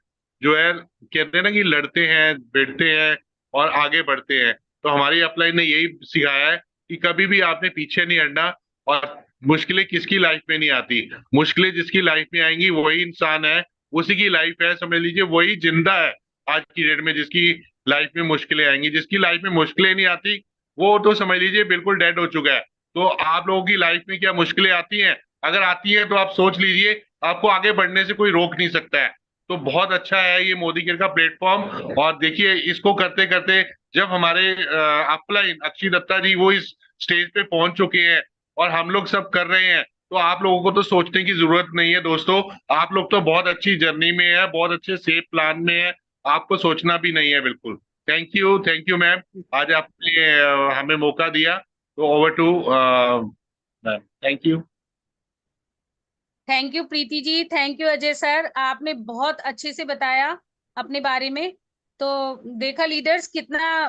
जो है, कहते हैं ना कि लड़ते हैं, बैठते हैं और आगे बढ़ते हैं। तो हमारी अपलाइन ने यही सिखाया है कि कभी भी आपने पीछे नहीं हटना। और मुश्किलें किसकी लाइफ में नहीं आती, मुश्किलें जिसकी लाइफ में आएंगी वही इंसान है, उसी की लाइफ है, समझ लीजिए वही जिंदा है आज की डेट में, जिसकी लाइफ में मुश्किलें आएंगी। जिसकी लाइफ में मुश्किलें नहीं आती वो तो समझ लीजिए बिल्कुल डेड हो चुका है। तो आप लोगों की लाइफ में क्या मुश्किलें आती हैं? अगर आती हैं तो आप सोच लीजिए, आपको आगे बढ़ने से कोई रोक नहीं सकता है। तो बहुत अच्छा है ये मोदी केयर का प्लेटफॉर्म। और देखिए इसको करते करते जब हमारे अपलाइन अक्षय दत्ता जी वो इस स्टेज पे पहुंच चुके हैं और हम लोग सब कर रहे हैं, तो आप लोगों को तो सोचने की जरूरत नहीं है दोस्तों। आप लोग तो बहुत अच्छी जर्नी में है, बहुत अच्छे सेफ प्लान में है, आपको सोचना भी नहीं है बिल्कुल। थैंक यू मैम, आज आपने हमें मौका दिया। तो over to ma'am, thank you. Thank you Preeti ji, thank you Ajay sir, आपने बहुत अच्छे से बताया अपने बारे में। तो देखा लीडर्स कितना,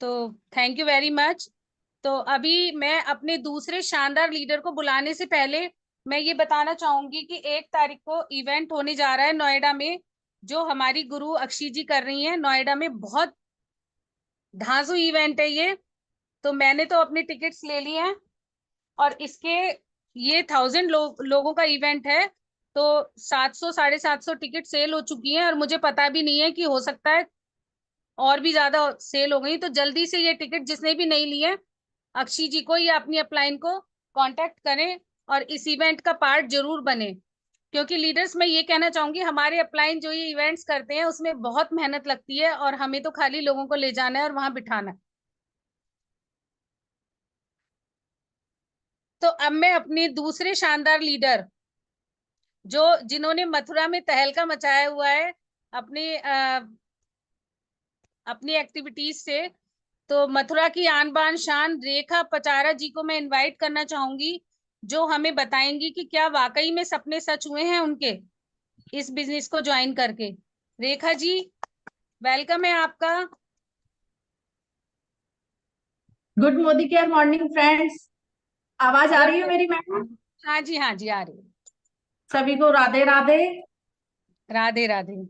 तो थैंक यू वेरी मच। तो अभी मैं अपने दूसरे शानदार लीडर को बुलाने से पहले मैं ये बताना चाहूंगी कि 1 तारीख को इवेंट होने जा रहा है नोएडा में, जो हमारी गुरु अक्षी जी कर रही हैं नोएडा में। बहुत धांसू इवेंट है ये। तो मैंने तो अपने टिकट्स ले लिए हैं, और इसके ये 1000 लोगों का इवेंट है। तो 700 750 टिकट सेल हो चुकी हैं, और मुझे पता भी नहीं है कि हो सकता है और भी ज्यादा सेल हो गई। तो जल्दी से ये टिकट जिसने भी नहीं लिए, अक्षी जी को या अपनी अपलाइन को कांटेक्ट करें और इस इवेंट का पार्ट जरूर बने। क्योंकि लीडर्स, मैं ये कहना चाहूंगी, हमारे अपलाइन जो ये इवेंट्स करते हैं उसमें बहुत मेहनत लगती है, और हमें तो खाली लोगों को ले जाना है और वहां बिठाना है। तो अब मैं अपने दूसरे शानदार लीडर, जो जिन्होंने मथुरा में तहलका मचाया हुआ है अपनी अपनी एक्टिविटीज से, तो मथुरा की आन बान शान रेखा पचारा जी को मैं इनवाइट करना चाहूंगी, जो हमें बताएंगी कि क्या वाकई में सपने सच हुए हैं उनके इस बिजनेस को ज्वाइन करके। रेखा जी, वेलकम है आपका। Good Modi care morning friends. आवाज आ रही है मेरी मैम? हाँ जी, हाँ जी, आ रही है। सभी को राधे राधे। राधे राधे।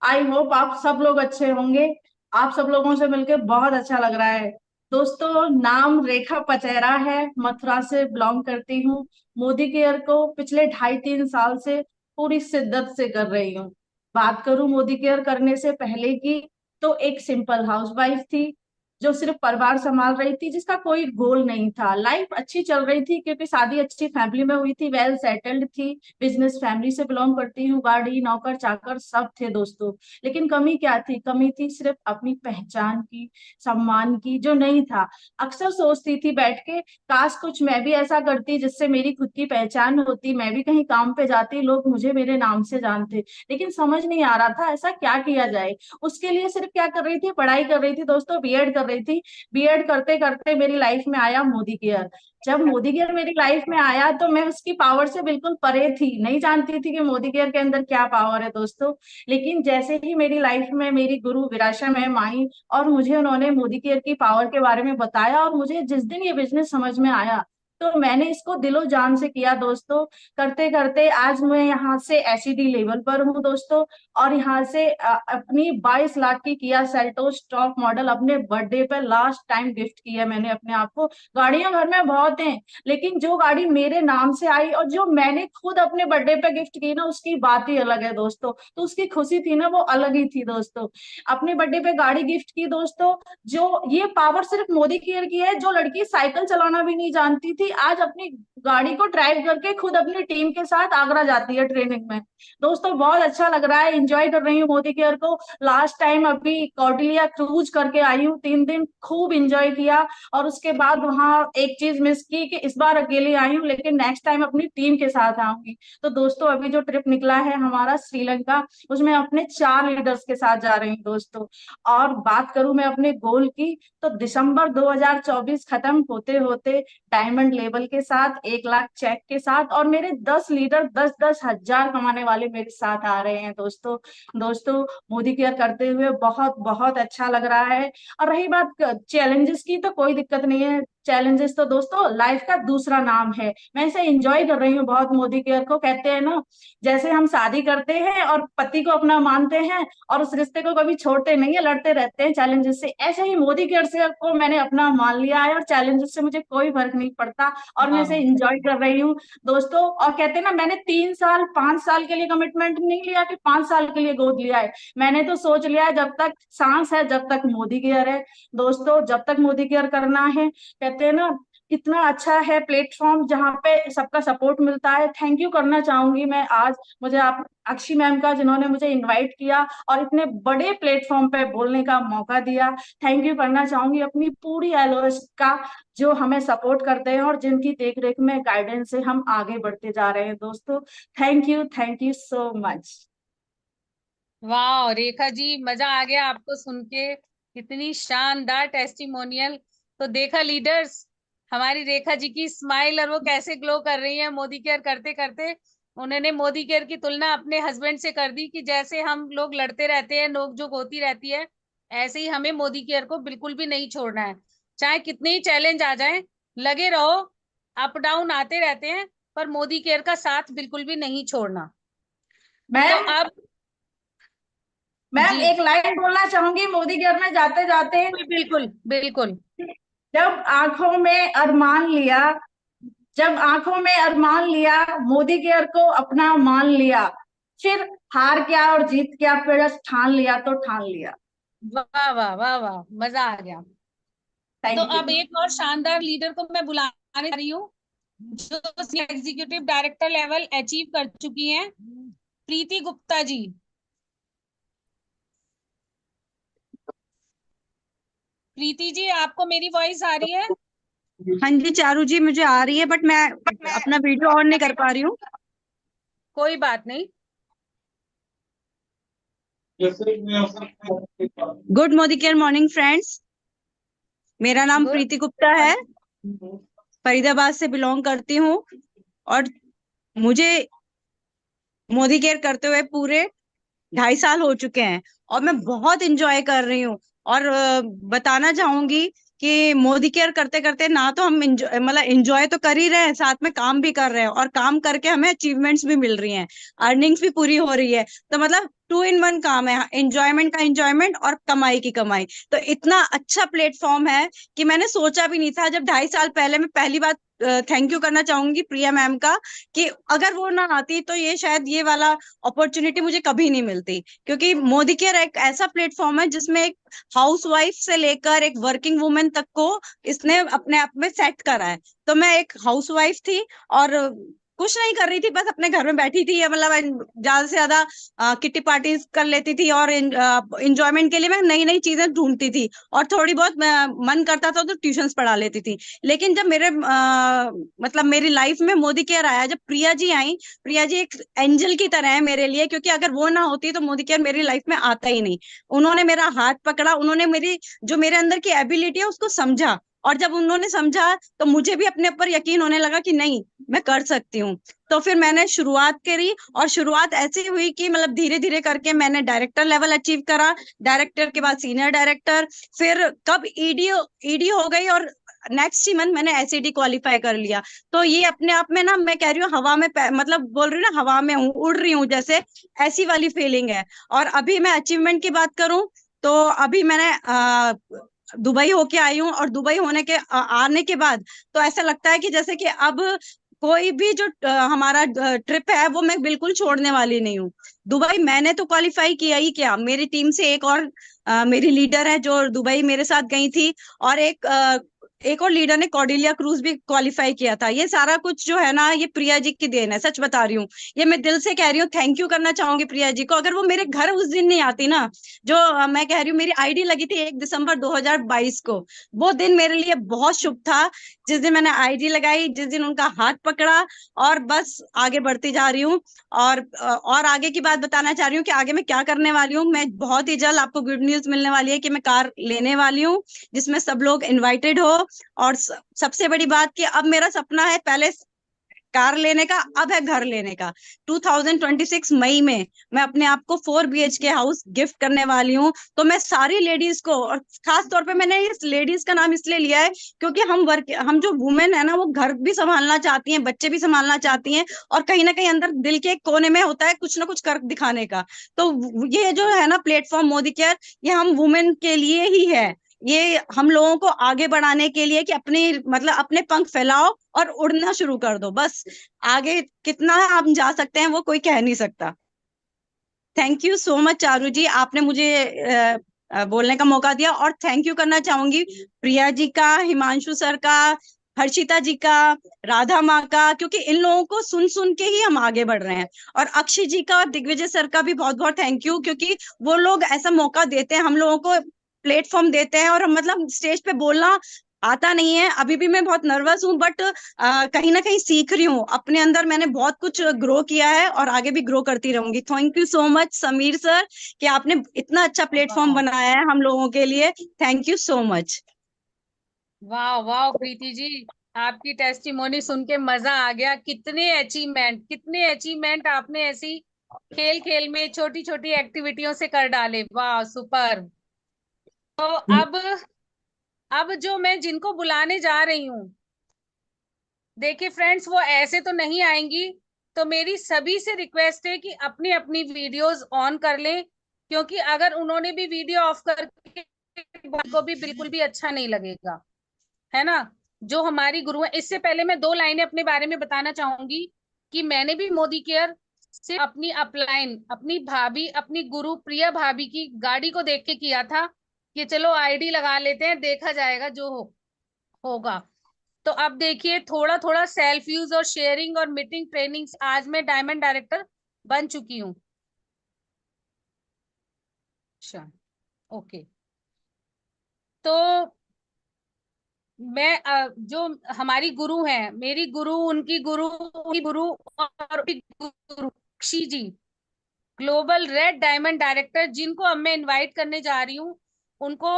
आई होप आप सब लोग अच्छे होंगे। आप सब लोगों से मिलके बहुत अच्छा लग रहा है। दोस्तों, नाम रेखा पचैरा है, मथुरा से बिलोंग करती हूँ। मोदी केयर को पिछले 2.5-3 साल से पूरी शिद्दत से कर रही हूँ। बात करूं मोदी केयर करने से पहले की, तो एक सिंपल हाउसवाइफ थी जो सिर्फ परिवार संभाल रही थी, जिसका कोई गोल नहीं था। लाइफ अच्छी चल रही थी क्योंकि शादी अच्छी फैमिली में हुई थी, वेल सेटल्ड थी, बिजनेस फैमिली से बिलोंग करती हूँ, गाड़ी नौकर चाकर सब थे दोस्तों। लेकिन कमी क्या थी? कमी थी सिर्फ अपनी पहचान की, सम्मान की, जो नहीं था। अक्सर सोचती थी बैठ के, काश कुछ मैं भी ऐसा करती जिससे मेरी खुद की पहचान होती, मैं भी कहीं काम पे जाती, लोग मुझे मेरे नाम से जानते। लेकिन समझ नहीं आ रहा था ऐसा क्या किया जाए। उसके लिए सिर्फ क्या कर रही थी? पढ़ाई कर रही थी दोस्तों, बीएड कर रही थी। बीएड करते करते मेरी लाइफ में आया मोदी केयर। जब मोदी केयर मेरी लाइफ में आया तो मैं उसकी पावर से बिल्कुल परे थी, नहीं जानती थी कि मोदी केयर के अंदर क्या पावर है दोस्तों। लेकिन जैसे ही मेरी लाइफ में मेरी गुरु विराशा मैम आई और मुझे उन्होंने मोदी केयर की पावर के बारे में बताया, और मुझे जिस दिन ये बिजनेस समझ में आया तो मैंने इसको दिलो जान से किया दोस्तों। करते करते आज मैं यहाँ से एसईडी लेवल पर हूँ दोस्तों। और यहाँ से अपनी 22 लाख की किया सेल्टोस टॉप मॉडल अपने बर्थडे पे लास्ट टाइम गिफ्ट किया मैंने अपने आप को। गाड़ियां घर में बहुत हैं, लेकिन जो गाड़ी मेरे नाम से आई और जो मैंने खुद अपने बर्थडे पे गिफ्ट की ना, उसकी बात ही अलग है दोस्तों। तो उसकी खुशी थी ना, वो अलग ही थी दोस्तों। अपने बर्थडे पे गाड़ी गिफ्ट की दोस्तों। जो ये पावर सिर्फ मोदी केयर की है। जो लड़की साइकिल चलाना भी नहीं जानती थी, भी आज अपनी गाड़ी को ड्राइव करके खुद अपनी टीम के साथ आगरा जाती है ट्रेनिंग में। दोस्तों बहुत अच्छा लग रहा है, एंजॉय कर रही हूँ मोदी केयर को। लास्ट टाइम अभी कौटिल्या क्रूज करके आई हूँ, 3 दिन खूब एंजॉय किया। और उसके बाद वहां एक चीज मिस की कि इस बार अकेले आई हूँ, लेकिन नेक्स्ट टाइम अपनी टीम के साथ आऊंगी। तो दोस्तों अभी जो ट्रिप निकला है हमारा श्रीलंका, उसमें अपने 4 लीडर्स के साथ जा रही हूँ दोस्तों। और बात करूं मैं अपने गोल की, तो दिसंबर 2024 खत्म होते होते डायमंड लेवल के साथ 1 लाख चेक के साथ और मेरे 10 लीडर 10-10 हजार कमाने वाले मेरे साथ आ रहे हैं दोस्तों। दोस्तों मोदी केयर करते हुए बहुत बहुत अच्छा लग रहा है। और रही बात चैलेंजेस की, तो कोई दिक्कत नहीं है। चैलेंजेस तो दोस्तों लाइफ का दूसरा नाम है। मैं इसे एंजॉय कर रही हूँ बहुत मोदी केयर को। कहते हैं ना, जैसे हम शादी करते हैं और पति को अपना मानते हैं और उस रिश्ते को कभी छोड़ते नहीं है, लड़ते रहते हैं चैलेंजेस से, ऐसे ही मोदी केयर से को मैंने अपना मान लिया है और चैलेंजेस से मुझे कोई फर्क नहीं पड़ता और मैं इसे हाँ एंजॉय कर रही हूँ दोस्तों। और कहते हैं ना, मैंने 3 साल 5 साल के लिए कमिटमेंट नहीं लिया कि 5 साल के लिए गोद लिया है। मैंने तो सोच लिया है जब तक सांस है जब तक मोदी केयर है दोस्तों, जब तक मोदी केयर करना है। कहते हैं ना, इतना अच्छा है प्लेटफॉर्म जहाँ पे सबका सपोर्ट मिलता है। थैंक यू करना चाहूंगी मैं आज मुझे आप अक्षी मैम का, जिन्होंने मुझे इनवाइट किया और इतने बड़े प्लेटफॉर्म पे बोलने का मौका दिया। थैंक यू करना चाहूंगी अपनी पूरी एलओएस का, जो हमें सपोर्ट करते हैं और जिनकी देखरेख में गाइडेंस से हम आगे बढ़ते जा रहे हैं दोस्तों। Thank you so much. वाह रेखा जी, मजा आ गया आपको सुन के, इतनी शानदार टेस्टिमोनियल। तो देखा लीडर्स, हमारी रेखा जी की स्माइल और वो कैसे ग्लो कर रही है मोदी केयर करते करते। उन्होंने मोदी केयर की तुलना अपने हस्बैंड से कर दी कि जैसे हम लोग लड़ते रहते हैं, नोकझोंक होती रहती है, ऐसे ही हमें मोदी केयर को बिल्कुल भी नहीं छोड़ना है। चाहे कितने ही चैलेंज आ जाएं, लगे रहो, अप डाउन आते रहते हैं, पर मोदी केयर का साथ बिल्कुल भी नहीं छोड़ना। तो मैम अब मैम जी एक लाइन बोलना चाहूंगी मोदी केयर में जाते जाते। बिल्कुल बिल्कुल। जब आंखों में अरमान लिया, जब आंखों में अरमान लिया, मोदी केयर को अपना मान लिया, फिर हार क्या और जीत क्या, फिर बस ठान लिया तो ठान लिया। वाह वाह वाह वाह, मजा आ गया। तो थैंक अब यू। एक और शानदार लीडर को मैं बुलाने जा रही हूँ, जो एग्जीक्यूटिव डायरेक्टर लेवल अचीव कर चुकी हैं, प्रीति गुप्ता जी। प्रीति जी, आपको मेरी वॉइस आ रही है? हाँ जी चारू जी, मुझे आ रही है, बट मैं अपना वीडियो ऑन नहीं कर पा रही हूँ। कोई बात नहीं। Good Modi care morning friends, मेरा नाम गुड। प्रीति गुप्ता है, फरीदाबाद से बिलोंग करती हूँ और मुझे मोदी केयर करते हुए पूरे 2.5 साल हो चुके हैं और मैं बहुत इंजॉय कर रही हूँ। और बताना चाहूंगी कि मोदी केयर करते करते ना तो हम मतलब इंजॉय तो कर ही रहे हैं, साथ में काम भी कर रहे हैं और काम करके हमें अचीवमेंट्स भी मिल रही हैं, अर्निंग्स भी पूरी हो रही है। तो मतलब 2 in 1 काम है, इंजॉयमेंट का इंजॉयमेंट और कमाई की कमाई। तो इतना अच्छा प्लेटफॉर्म है कि मैंने सोचा भी नहीं था। जब 2.5 साल पहले, मैं पहली बात थैंक यू करना चाहूंगी प्रिया मैम का, कि अगर वो ना आती तो ये शायद ये वाला अपॉर्चुनिटी मुझे कभी नहीं मिलती। क्योंकि मोदी केयर एक ऐसा प्लेटफॉर्म है जिसमें एक हाउसवाइफ से लेकर एक वर्किंग वुमेन तक को इसने अपने आप में सेट करा है। तो मैं एक हाउसवाइफ थी और कुछ नहीं कर रही थी, बस अपने घर में बैठी थी, मतलब ज्यादा से ज्यादा किटी पार्टीज कर लेती थी और इंजॉयमेंट के लिए मैं नई नई चीजें ढूंढती थी और थोड़ी बहुत मन करता था तो ट्यूशंस पढ़ा लेती थी। लेकिन जब मेरे मतलब मेरी लाइफ में मोदी केयर आया, जब प्रिया जी आई, प्रिया जी एक एंजल की तरह है मेरे लिए, क्योंकि अगर वो ना होती तो मोदी केयर मेरी लाइफ में आता ही नहीं। उन्होंने मेरा हाथ पकड़ा, उन्होंने मेरी जो मेरे अंदर की एबिलिटी है उसको समझा, और जब उन्होंने समझा तो मुझे भी अपने ऊपर यकीन होने लगा कि नहीं, मैं कर सकती हूँ। तो फिर मैंने शुरुआत करी और शुरुआत ऐसी हुई कि मतलब धीरे धीरे करके मैंने डायरेक्टर लेवल अचीव करा, डायरेक्टर के बाद सीनियर डायरेक्टर, फिर कब ईडी हो गई और नेक्स्ट ही मंथ मैंने एसईडी क्वालिफाई कर लिया। तो ये अपने आप में ना, मैं कह रही हूँ हवा में मतलब बोल रही हूँ ना, हवा में हूँ, उड़ रही हूँ जैसे, ऐसी वाली फीलिंग है। और अभी मैं अचीवमेंट की बात करूं तो अभी मैंने दुबई होके आई हूँ और दुबई होने के आने के बाद तो ऐसा लगता है कि जैसे कि अब कोई भी जो हमारा ट्रिप है वो मैं बिल्कुल छोड़ने वाली नहीं हूँ। दुबई मैंने तो क्वालिफाई किया ही क्या, मेरी टीम से एक और मेरी लीडर है जो दुबई मेरे साथ गई थी, और एक एक और लीडर ने कॉर्डेलिया क्रूज भी क्वालिफाई किया था। ये सारा कुछ जो है ना, ये प्रिया जी की देन है, सच बता रही हूँ। ये मैं दिल से कह रही हूँ, थैंक यू करना चाहूंगी प्रिया जी को। अगर वो मेरे घर उस दिन नहीं आती ना, जो मैं कह रही हूँ, मेरी आईडी लगी थी 1 दिसंबर 2022 को, वो दिन मेरे लिए बहुत शुभ था। जिस दिन मैंने आईडी लगाई, जिस दिन उनका हाथ पकड़ा, और बस आगे बढ़ती जा रही हूँ। और आगे की बात बताना चाह रही हूँ कि आगे मैं क्या करने वाली हूँ। मैं बहुत ही जल्द, आपको गुड न्यूज मिलने वाली है कि मैं कार लेने वाली हूँ, जिसमें सब लोग इनवाइटेड हो। और सबसे बड़ी बात कि अब मेरा सपना है, पहले कार लेने का, अब है घर लेने का। 2026 मई में मैं अपने आप को 4 BHK हाउस गिफ्ट करने वाली हूँ। तो मैं सारी लेडीज को, और खास तौर पे मैंने इस लेडीज का नाम इसलिए लिया है क्योंकि हम जो वुमेन है ना, वो घर भी संभालना चाहती हैं, बच्चे भी संभालना चाहती हैं, और कहीं ना कहीं अंदर दिल के एक कोने में होता है कुछ ना कुछ कर दिखाने का। तो ये जो है ना प्लेटफॉर्म मोदी केयर, ये हम वुमेन के लिए ही है। ये हम लोगों को आगे बढ़ाने के लिए कि अपने पंख फैलाओ और उड़ना शुरू कर दो बस। आगे कितना हम जा सकते हैं वो कोई कह नहीं सकता। Thank you so much Charu ji, आपने मुझे बोलने का मौका दिया। और थैंक यू करना चाहूंगी प्रिया जी का, हिमांशु सर का, हर्षिता जी का, राधा माँ का, क्योंकि इन लोगों को सुन सुन के ही हम आगे बढ़ रहे हैं। और अक्षय जी का और दिग्विजय सर का भी बहुत बहुत थैंक यू, क्योंकि वो लोग ऐसा मौका देते हैं हम लोगों को, प्लेटफॉर्म देते हैं। और स्टेज पे बोलना आता नहीं है, अभी भी मैं बहुत नर्वस हूँ, बट कहीं ना कहीं सीख रही हूँ। अपने अंदर मैंने बहुत कुछ ग्रो किया है और आगे भी ग्रो करती रहूंगी। Thank you so much Sameer sir कि आपने इतना अच्छा प्लेटफॉर्म वाह बनाया है हम लोगों के लिए। Thank you so much. वाह वाह प्रीति जी, आपकी टेस्टिमोनी सुन के मजा आ गया। कितने अचीवमेंट आपने ऐसी खेल खेल में छोटी छोटी एक्टिविटियों से कर डाले। वाह सुपर। तो अब जो मैं जिनको बुलाने जा रही हूँ, देखिए फ्रेंड्स, वो ऐसे तो नहीं आएंगी। तो मेरी सभी से रिक्वेस्ट है कि अपनी अपनी वीडियोस ऑन कर लें, क्योंकि अगर उन्होंने भी वीडियो ऑफ करके को भी बिल्कुल भी अच्छा नहीं लगेगा, है ना। जो हमारी गुरु है, इससे पहले मैं 2 लाइनें अपने बारे में बताना चाहूंगी कि मैंने भी मोदी केयर से अपनी अपलाइन, अपनी भाभी, अपनी गुरु प्रिया भाभी की गाड़ी को देख के किया था कि चलो आईडी लगा लेते हैं, देखा जाएगा जो होगा। तो अब देखिए, थोड़ा थोड़ा सेल्फ यूज और शेयरिंग और मीटिंग ट्रेनिंग्स, आज मैं डायमंड डायरेक्टर बन चुकी हूँ। अच्छा, ओके। तो मैं जो हमारी गुरु हैं, मेरी गुरु, उनकी गुरु और उनकी गुरु अक्षी जी, ग्लोबल रेड डायमंड डायरेक्टर, जिनको अब मैं इनवाइट करने जा रही हूँ। उनको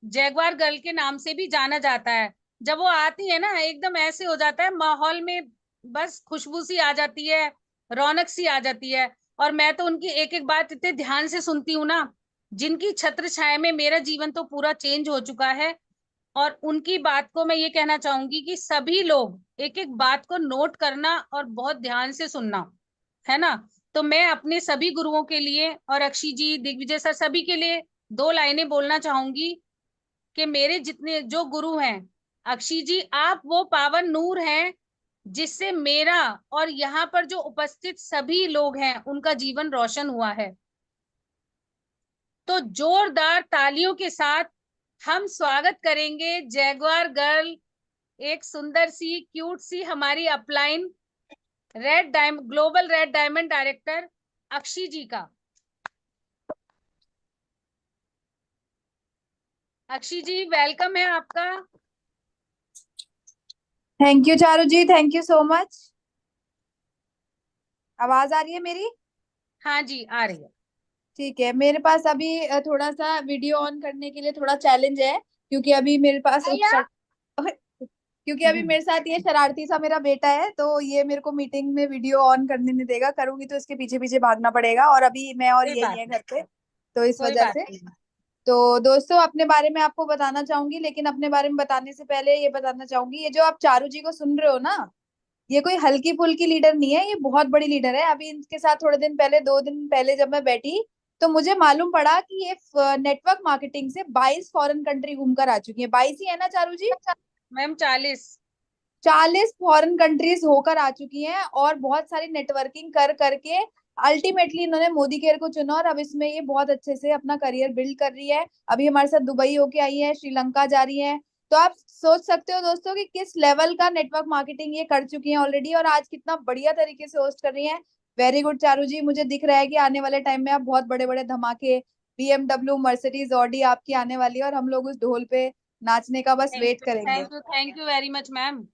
जैगवार गर्ल के नाम से भी जाना जाता है। जब वो आती है ना, एकदम ऐसे हो जाता है माहौल में, बस खुशबू सी आ जाती है, रौनक सी आ जाती है। और मैं तो उनकी एक एक बात इतने ध्यान से सुनती हूँ ना, जिनकी छत्र छाया में मेरा जीवन तो पूरा चेंज हो चुका है। और उनकी बात को मैं ये कहना चाहूंगी कि सभी लोग एक एक बात को नोट करना और बहुत ध्यान से सुनना, है ना। तो मैं अपने सभी गुरुओं के लिए और अक्षी जी, दिग्विजय सर, सभी के लिए 2 लाइनें बोलना चाहूंगी कि मेरे जितने जो गुरु हैं, अक्षी जी आप वो पावन नूर हैं जिससे मेरा और यहाँ पर जो उपस्थित सभी लोग हैं उनका जीवन रोशन हुआ है। तो जोरदार तालियों के साथ हम स्वागत करेंगे जैगवार गर्ल, एक सुंदर सी क्यूट सी हमारी upline global red diamond director Akshi ji का। अक्षी जी, वेलकम है आपका। Thank you Charu ji, thank you so much. आवाज आ रही है मेरी? हाँ जी, आ रही है। ठीक है, मेरे पास अभी थोड़ा सा वीडियो ऑन करने के लिए थोड़ा चैलेंज है, क्योंकि अभी मेरे पास क्योंकि अभी मेरे साथ ये शरारती सा मेरा बेटा है, तो ये मेरे को मीटिंग में वीडियो ऑन करने नहीं देगा। करूंगी तो इसके पीछे पीछे भागना पड़ेगा, और अभी मैं और कोई यही बात है नहीं, घर पे, तो इस कोई वजह बात से। नहीं। तो दोस्तों, अपने बारे में आपको बताना चाहूंगी, लेकिन अपने बारे में बताने से पहले ये बताना चाहूंगी, ये जो आप चारू जी को सुन रहे हो ना, ये कोई हल्की फुल्की लीडर नहीं है, ये बहुत बड़ी लीडर है। अभी इनके साथ थोड़े दिन पहले, 2 दिन पहले जब मैं बैठी, तो मुझे मालूम पड़ा कि ये नेटवर्क मार्केटिंग से 22 फॉरेन कंट्री घूमकर आ चुकी है। 22 ही है ना चारू जी? मैम 40। 40 फॉरेन कंट्रीज होकर आ चुकी हैं, और बहुत सारी नेटवर्किंग कर करके अल्टीमेटली इन्होंने मोदी केयर को चुना, और अब इसमें ये बहुत अच्छे से अपना करियर बिल्ड कर रही है। अभी हमारे साथ दुबई होके आई है, श्रीलंका जा रही है। तो आप सोच सकते हो दोस्तों कि किस लेवल का नेटवर्क मार्केटिंग ये कर चुकी हैं ऑलरेडी, और आज कितना बढ़िया तरीके से होस्ट कर रही हैं। वेरी गुड चारू जी, मुझे दिख रहा है कि आने वाले टाइम में आप बहुत बड़े बड़े धमाके, BMW, मर्सिडीज, ऑडी आपकी आने वाली है, और हम लोग उस ढोल पे नाचने का बस वेट करेंगे। Thank you very much ma'am.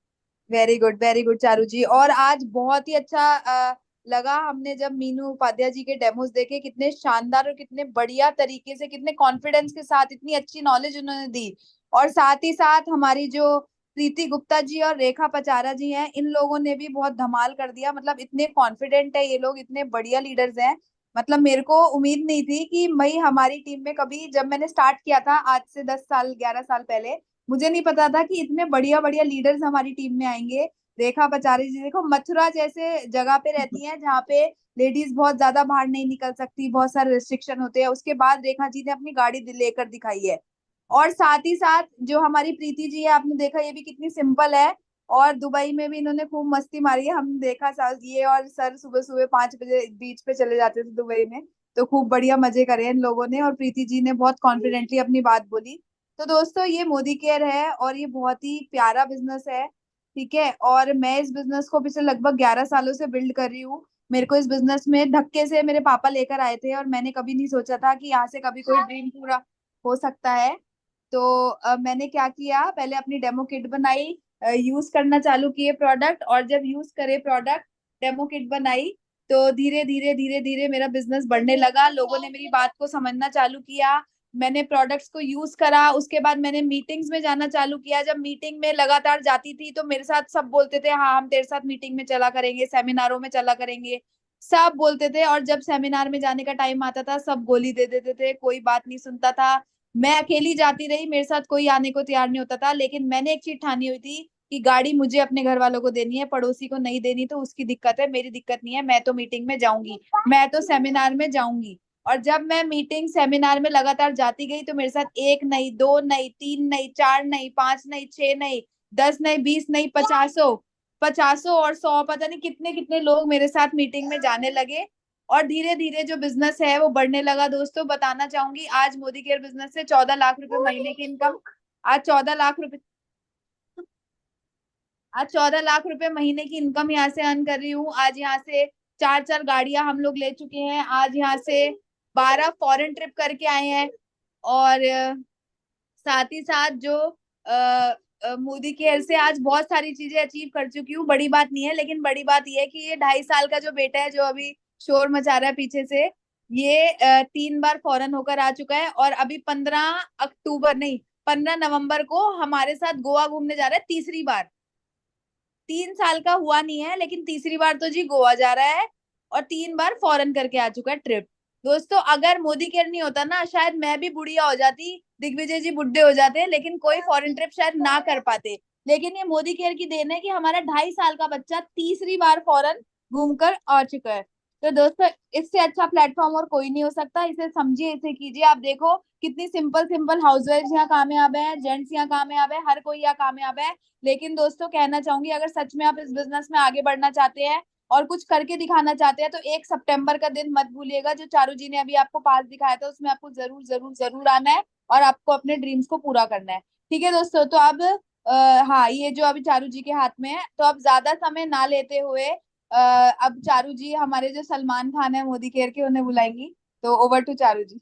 Very good Charu ji. और आज बहुत ही अच्छा लगा हमने जब मीनू उपाध्याय जी के डेमोज देखे, कितने शानदार और कितने बढ़िया तरीके से, कितने कॉन्फिडेंस के साथ इतनी अच्छी नॉलेज उन्होंने दी। और साथ ही साथ हमारी जो प्रीति गुप्ता जी और रेखा पचारा जी हैं, इन लोगों ने भी बहुत धमाल कर दिया। मतलब इतने कॉन्फिडेंट है ये लोग, इतने बढ़िया लीडर्स हैं। मतलब मेरे को उम्मीद नहीं थी कि भाई हमारी टीम में कभी, जब मैंने स्टार्ट किया था आज से 10 साल 11 साल पहले, मुझे नहीं पता था कि इतने बढ़िया बढ़िया लीडर्स हमारी टीम में आएंगे। रेखा पचारी जी देखो, मथुरा जैसे जगह पे रहती हैं जहाँ पे लेडीज बहुत ज्यादा बाहर नहीं निकल सकती, बहुत सारे रिस्ट्रिक्शन होते हैं, उसके बाद रेखा जी ने अपनी गाड़ी लेकर दिखाई है। और साथ ही साथ जो हमारी प्रीति जी है, आपने देखा ये भी कितनी सिंपल है, और दुबई में भी इन्होंने खूब मस्ती मारी है। हमने देखा ये और सर सुबह सुबह 5 बजे बीच पे चले जाते थे दुबई में, तो खूब बढ़िया मजे करे इन लोगों ने, और प्रीति जी ने बहुत कॉन्फिडेंटली अपनी बात बोली। तो दोस्तों ये मोदी केयर है, और ये बहुत ही प्यारा बिजनेस है, ठीक है। और मैं इस बिजनेस को पिछले लगभग 11 सालों से बिल्ड कर रही हूँ। मेरे को इस बिजनेस में धक्के से मेरे पापा लेकर आए थे, और मैंने कभी नहीं सोचा था कि यहाँ से कभी कोई ड्रीम पूरा हो सकता है। तो मैंने क्या किया, पहले अपनी डेमो किट बनाई, यूज करना चालू किए प्रोडक्ट, और जब यूज करे प्रोडक्ट, डेमो किट बनाई, तो धीरे धीरे धीरे धीरे मेरा बिजनेस बढ़ने लगा। लोगों ने मेरी बात को समझना चालू किया, मैंने प्रोडक्ट्स को यूज करा। उसके बाद मैंने मीटिंग्स में जाना चालू किया। जब मीटिंग में लगातार जाती थी तो मेरे साथ सब बोलते थे हाँ हम तेरे साथ मीटिंग में चला करेंगे, सेमिनारों में चला करेंगे, सब बोलते थे। और जब सेमिनार में जाने का टाइम आता था सब गोली दे देते थे, कोई बात नहीं सुनता था। मैं अकेली जाती रही, मेरे साथ कोई आने को तैयार नहीं होता था। लेकिन मैंने एक चीज ठानी हुई थी कि गाड़ी मुझे अपने घर वालों को देनी है, पड़ोसी को नहीं देनी, तो उसकी दिक्कत है, मेरी दिक्कत नहीं है। मैं तो मीटिंग में जाऊंगी, मैं तो सेमिनार में जाऊंगी। और जब मैं मीटिंग सेमिनार में लगातार जाती गई तो मेरे साथ 1 नहीं, 2 नहीं, 3 नहीं, 4 नहीं, 5 नहीं, 6 नहीं, 10 नहीं, 20 नहीं, 50 और 100, पता नहीं कितने कितने लोग मेरे साथ मीटिंग में जाने लगे। और धीरे धीरे जो बिजनेस है वो बढ़ने लगा। दोस्तों बताना चाहूंगी, आज मोदी केयर बिजनेस से 14 लाख रुपए महीने की इनकम, आज 14 लाख रुपए, आज 14 लाख रुपए महीने की इनकम यहाँ से अर्न कर रही हूँ। आज यहाँ से 4 4 गाड़ियां हम लोग ले चुके हैं। आज यहाँ से 12 फॉरेन ट्रिप करके आए हैं। और साथ ही साथ जो मोदी केयर से आज बहुत सारी चीजें अचीव कर चुकी हूँ। बड़ी बात नहीं है, लेकिन बड़ी बात यह है कि ये 2.5 साल का जो बेटा है जो अभी शोर मचा रहा है पीछे से, ये 3 बार फॉरेन होकर आ चुका है। और अभी 15 अक्टूबर नहीं, 15 नवंबर को हमारे साथ गोवा घूमने जा रहा है, तीसरी बार। 3 साल का हुआ नहीं है, लेकिन तीसरी बार तो जी गोवा जा रहा है, और 3 बार फॉरेन करके आ चुका है ट्रिप। दोस्तों अगर मोदी केयर नहीं होता ना, शायद मैं भी बुढ़िया हो जाती, दिग्विजय जी बुढ़े हो जाते, लेकिन कोई फॉरेन ट्रिप शायद ना कर पाते। लेकिन ये मोदी केयर की देन है कि हमारा 2.5 साल का बच्चा तीसरी बार फॉरेन घूमकर आ चुका है। तो दोस्तों इससे अच्छा प्लेटफॉर्म और कोई नहीं हो सकता। इसे समझिए, इसे कीजिए। आप देखो कितनी सिंपल सिंपल हाउसवाइफ यहाँ कामयाब है, जेंट्स यहाँ कामयाब है, हर कोई यहाँ कामयाब है। लेकिन दोस्तों कहना चाहूंगी, अगर सच में आप इस बिजनेस में आगे बढ़ना चाहते हैं और कुछ करके दिखाना चाहते हैं, तो 1 सितंबर का दिन मत भूलिएगा, जो चारू जी ने अभी आपको पास दिखाया था, उसमें आपको जरूर जरूर जरूर आना है, और आपको अपने ड्रीम्स को पूरा करना है। ठीक है दोस्तों, तो अब हाँ, ये जो अभी चारू जी के हाथ में है, तो अब ज्यादा समय ना लेते हुए अब चारू जी हमारे जो सलमान खान है मोदी केयर के, उन्हें बुलाएंगी। तो ओवर टू चारू जी।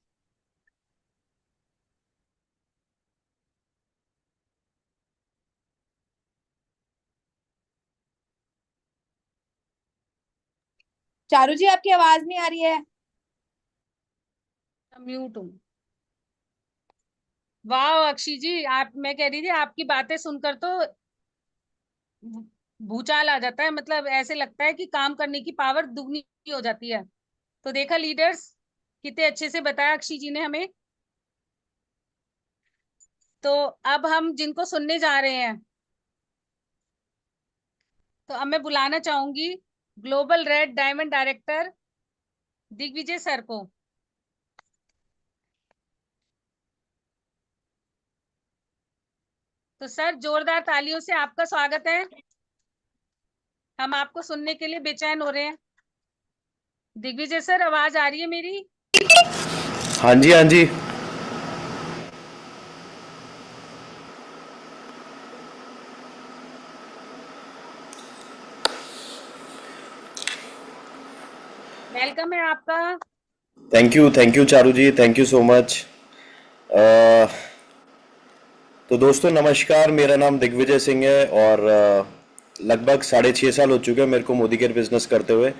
चारू जी आपकी आवाज नहीं आ रही है। म्यूट हूँ। वाह अक्षी जी, आप, मैं कह रही थी आपकी बातें सुनकर तो भूचाल आ जाता है। मतलब ऐसे लगता है कि काम करने की पावर दुगनी हो जाती है। तो देखा लीडर्स, कितने अच्छे से बताया अक्षी जी ने हमें। तो अब हम जिनको सुनने जा रहे हैं, तो अब मैं बुलाना चाहूंगी global red diamond director Digvijay sir को। तो सर जोरदार तालियों से आपका स्वागत है। हम आपको सुनने के लिए बेचैन हो रहे हैं। दिग्विजय सर, आवाज आ रही है मेरी? हाँ जी, हाँ जी। वेलकम है आपका। Thank you Charu ji, thank you so much. तो दोस्तों नमस्कार, मेरा नाम दिग्विजय सिंह है और लगभग 6.5 साल हो चुके हैं मेरे को मोदी केयर बिजनेस करते हुए।